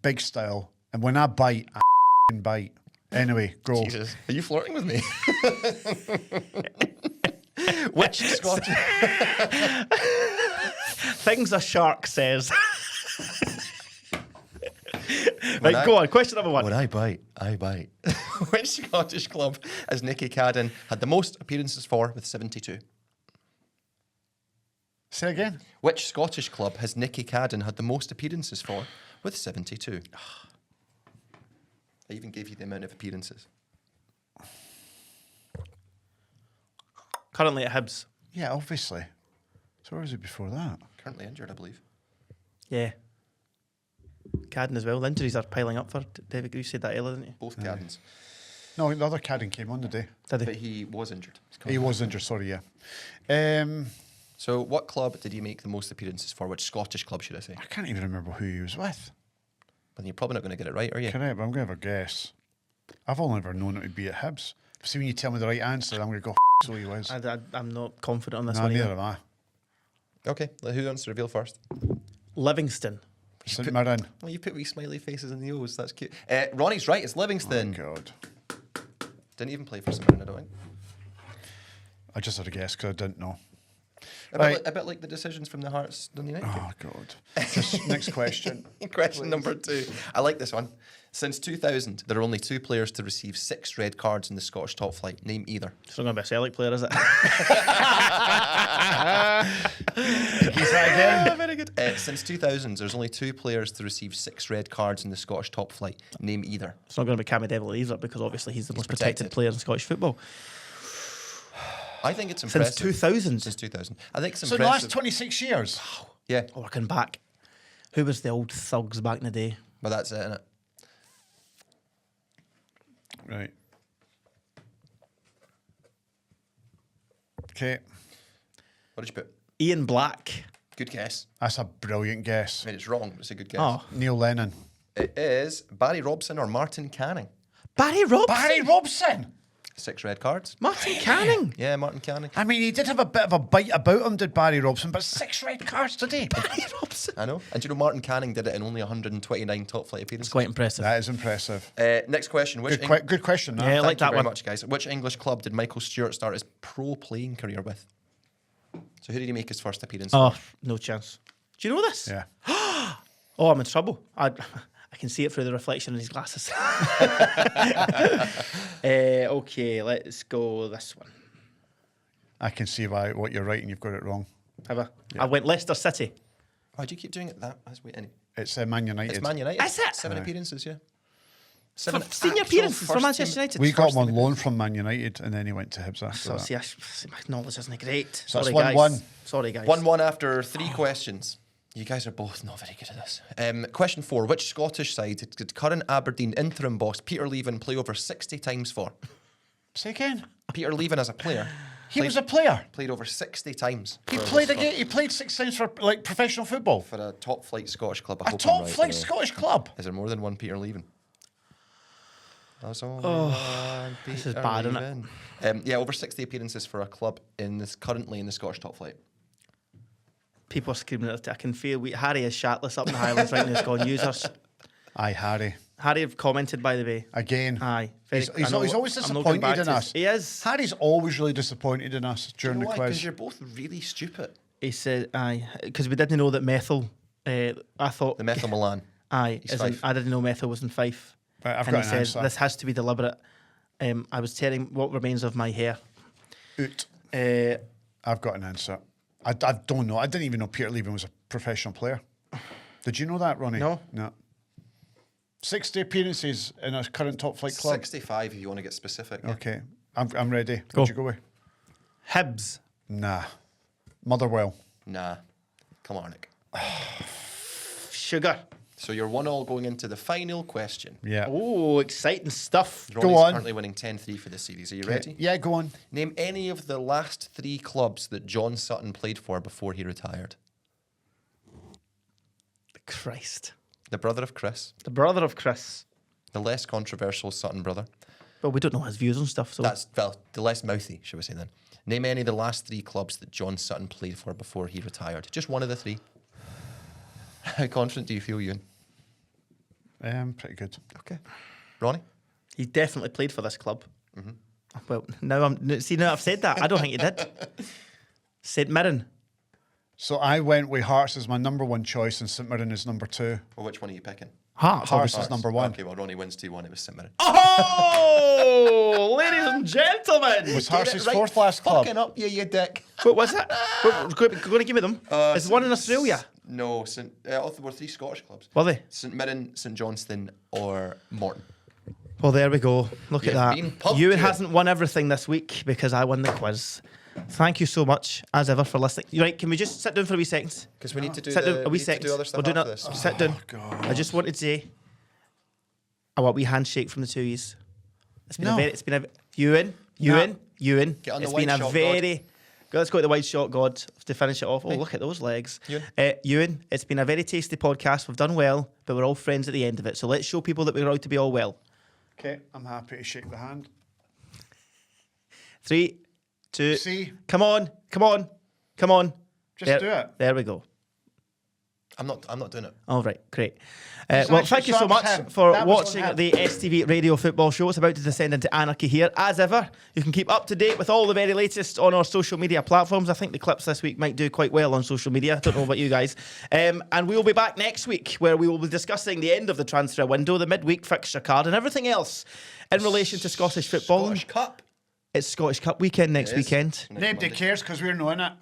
big style. And when I bite, I bite. Anyway, go. Jesus. Are you flirting with me? Which Scottish... things a shark says. Right, go on. Question number 1. When I bite, I bite. Which Scottish club has Nicky Cadden had the most appearances for with 72? Say again. Which Scottish club has Nicky Cadden had the most appearances for with 72? I even gave you the amount of appearances. Currently at Hibs. Yeah, obviously. So where was he before that? Currently injured, I believe. Yeah. Cadden as well. The injuries are piling up for David. You said that earlier, didn't you? Both Caddens. No, the other Cadden came on today. Did But he? he was injured. He was injured, sorry, yeah. So what club did he make the most appearances for? Which Scottish club, should I say? I can't even remember who he was with. Well, you're probably not going to get it right, are you? Correct, but I'm going to have a guess. I've only ever known it to be at Hibs. See, when you tell me the right answer, I'm going to go, so he was. I'm not confident on this No, one neither either. am I. Okay, who wants to reveal first? Livingston. St Mirren. Well, you put wee smiley faces in the O's. That's cute. Ronnie's right. It's Livingston. Oh, God. Didn't even play for St Mirren, I don't think. I just had a guess because I didn't know. A bit like the decisions from the Hearts Dundee United. Oh, God. Just next question. Question number 2. I like this one. Since 2000, there are only 2 players to receive 6 red cards in the Scottish top flight. Name either. It's not going to be a Celtic player, is it? Is that again? Very good. Since 2000, there's only 2 players to receive 6 red cards in the Scottish top flight. Name either. It's not going to be Cammy Devil either, because obviously he's the most protected player in Scottish football. I think it's impressive. Since 2000? Since 2000. I think it's So the last impressive. 26 years? Yeah, Oh, looking back. Who was the old thugs back in the day? but that's it, innit? Right. Okay. What did you put? Ian Black. Good guess. That's a brilliant guess. I mean, it's wrong, but it's a good guess. Oh, Neil Lennon. It is Barry Robson or Martin Canning. Barry Robson. Barry Robson! 6 red cards. Martin Canning. Yeah, Martin Canning. I mean, he did have a bit of a bite about him, did Barry Robson, but 6 red cards today. Barry Robson. I know. And do you know Martin Canning did it in only 129 top flight appearances? It's quite impressive. That is impressive. Next question. Which Good question, that. Yeah, I like Thank you that very one. much, guys. Which English club did Michael Stewart start his pro playing career with? So who did he make his first appearance? Oh, no chance. Do you know this? Yeah. Oh, I'm in trouble. I can see it through the reflection in his glasses. Okay, let's go this one. I can see what you're right and you've got it wrong. Have I? I went Leicester City. Why do you keep doing it that? Wait, It's Man United. it's Man United. Is it? 7 appearances, yeah. For 7 senior actual appearances for first Manchester team- United. We got him on team loan from Man United and then he went to Hibs after So, that. see, my knowledge isn't great. So that's Sorry, 1-1. guys. Sorry, guys. 1-1 after 3 questions. You guys are both not very good at this. Question 4. Which Scottish side did current Aberdeen interim boss Peter Leven play over 60 times for? Say again. Peter Leven as a player. He was a player. Played over 60 times. He for played Scot- again. He played 6 times for like professional football. For a top flight Scottish club. I A hope I'm top right, flight by the way. Scottish club. Is there more than one Peter Leven? That's all. This is bad, isn't it? Yeah, over 60 appearances for a club currently in the Scottish top flight. People are screaming at it. I can feel Harry is shatless up in the Highlands right now. He's going, users. Aye, Harry. Harry have commented, by the way. Again. Aye. He's always I'm not going back disappointed in to us. He is. Harry's always really disappointed in us during the quiz. Because you're both really stupid. He said, aye, because we didn't know that methyl. I thought The Methyl Milan. Aye, He's as in, Fife. I didn't know methyl was in Fife. Right, I've and got he an said answer. this has to be deliberate. I was tearing what remains of my hair. Oot. Uh, I've got an answer. I don't know. I didn't even know Peter Levin was a professional player. Did you know that, Ronnie? No. 60 appearances in a current top flight club. 65 if you want to get specific. Yeah. Okay, I'm ready. Go. What'd you go with? Hibs. Nah. Motherwell. Nah. Kilmarnock. Sugar. So you're 1-1 going into the final question. Yeah. Oh, exciting stuff. Ronnie's on. currently winning 10-3 for this series. Are you ready? Yeah, go on. Name any of the last 3 clubs that John Sutton played for before he retired. Christ. The brother of Chris. The brother of Chris. The less controversial Sutton brother. Well, we don't know his views on stuff, so. That's, well, the less mouthy, should we say then. Name any of the last 3 clubs that John Sutton played for before he retired. Just one of the 3. How confident do you feel, Ewan? Pretty good. Okay. Ronnie? He definitely played for this club. Well, now I've said that. I don't think he did. St Mirren. So I went with Hearts as my number 1 choice and St Mirren as number 2. Well, which one are you picking? Hearts. Hearts obviously. is number 1. Okay, well, Ronnie wins 2-1. It was St Mirren. Oh, ladies and gentlemen. Was Hearts' 4th last club? Fucking up, you dick. What was it? Going to give me them. Is one in Australia? No, there were 3 Scottish clubs. Were they? St Mirren, St Johnston, or Morton. Well, there we go. Look You've at been that. pumped, Ewan Ewan. hasn't won everything this week because I won the quiz. Thank you so much, as ever, for listening. Right, can we just sit down for a wee second? Because we need to do Sit down a wee do second. other stuff We're doing after it. this. Sit down. God. I just wanted to say, I want a wee handshake from the two of yous. It's been No. it's been a Ewan. Get on the It's wide been a shot, very. Let's go to the wide shot, God, to finish it off. Oh, look at those legs. Ewan, it's been a very tasty podcast. We've done well, but we're all friends at the end of it. So let's show people that we're out to be all well. Okay, I'm happy to shake the hand. 3, 2. See? Come on. Just do it. There we go. I'm not doing it. All right, great. It's Well, actually thank you so Sam's much hand. for That was watching on him. the STV Radio Football Show. It's about to descend into anarchy here. As ever, you can keep up to date with all the very latest on our social media platforms. I think the clips this week might do quite well on social media. I don't know about you guys. And we will be back next week where we will be discussing the end of the transfer window, the midweek fixture card, and everything else in relation to Scottish football. Scottish Cup. It's Scottish Cup weekend next It is. weekend. Nobody cares because we're not in it.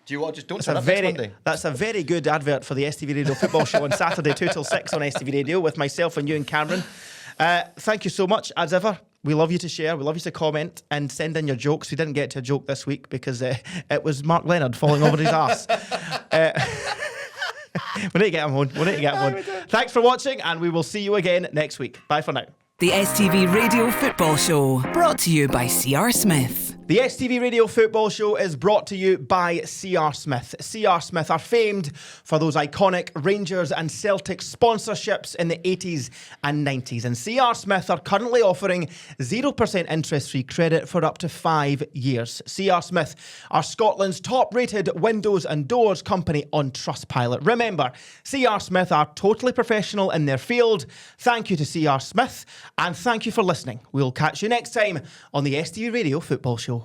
Do you want just don't That's turn a up next very Monday? that's a very good advert for the STV Radio Football Show on Saturday 2 till 6 on STV Radio with myself and Ewen Cameron. Thank you so much as ever. We love you to share. We love you to comment and send in your jokes. We didn't get to a joke this week because it was Mark Leonard falling over his ass. We need to get him on. Thanks for watching, and we will see you again next week. Bye for now. The STV Radio Football Show, brought to you by CR Smith. The STV Radio Football Show is brought to you by CR Smith. CR Smith are famed for those iconic Rangers and Celtic sponsorships in the 80s and 90s. And CR Smith are currently offering 0% interest-free credit for up to 5 years. CR Smith are Scotland's top-rated windows and doors company on Trustpilot. Remember, CR Smith are totally professional in their field. Thank you to CR Smith, and thank you for listening. We'll catch you next time on the STV Radio Football Show.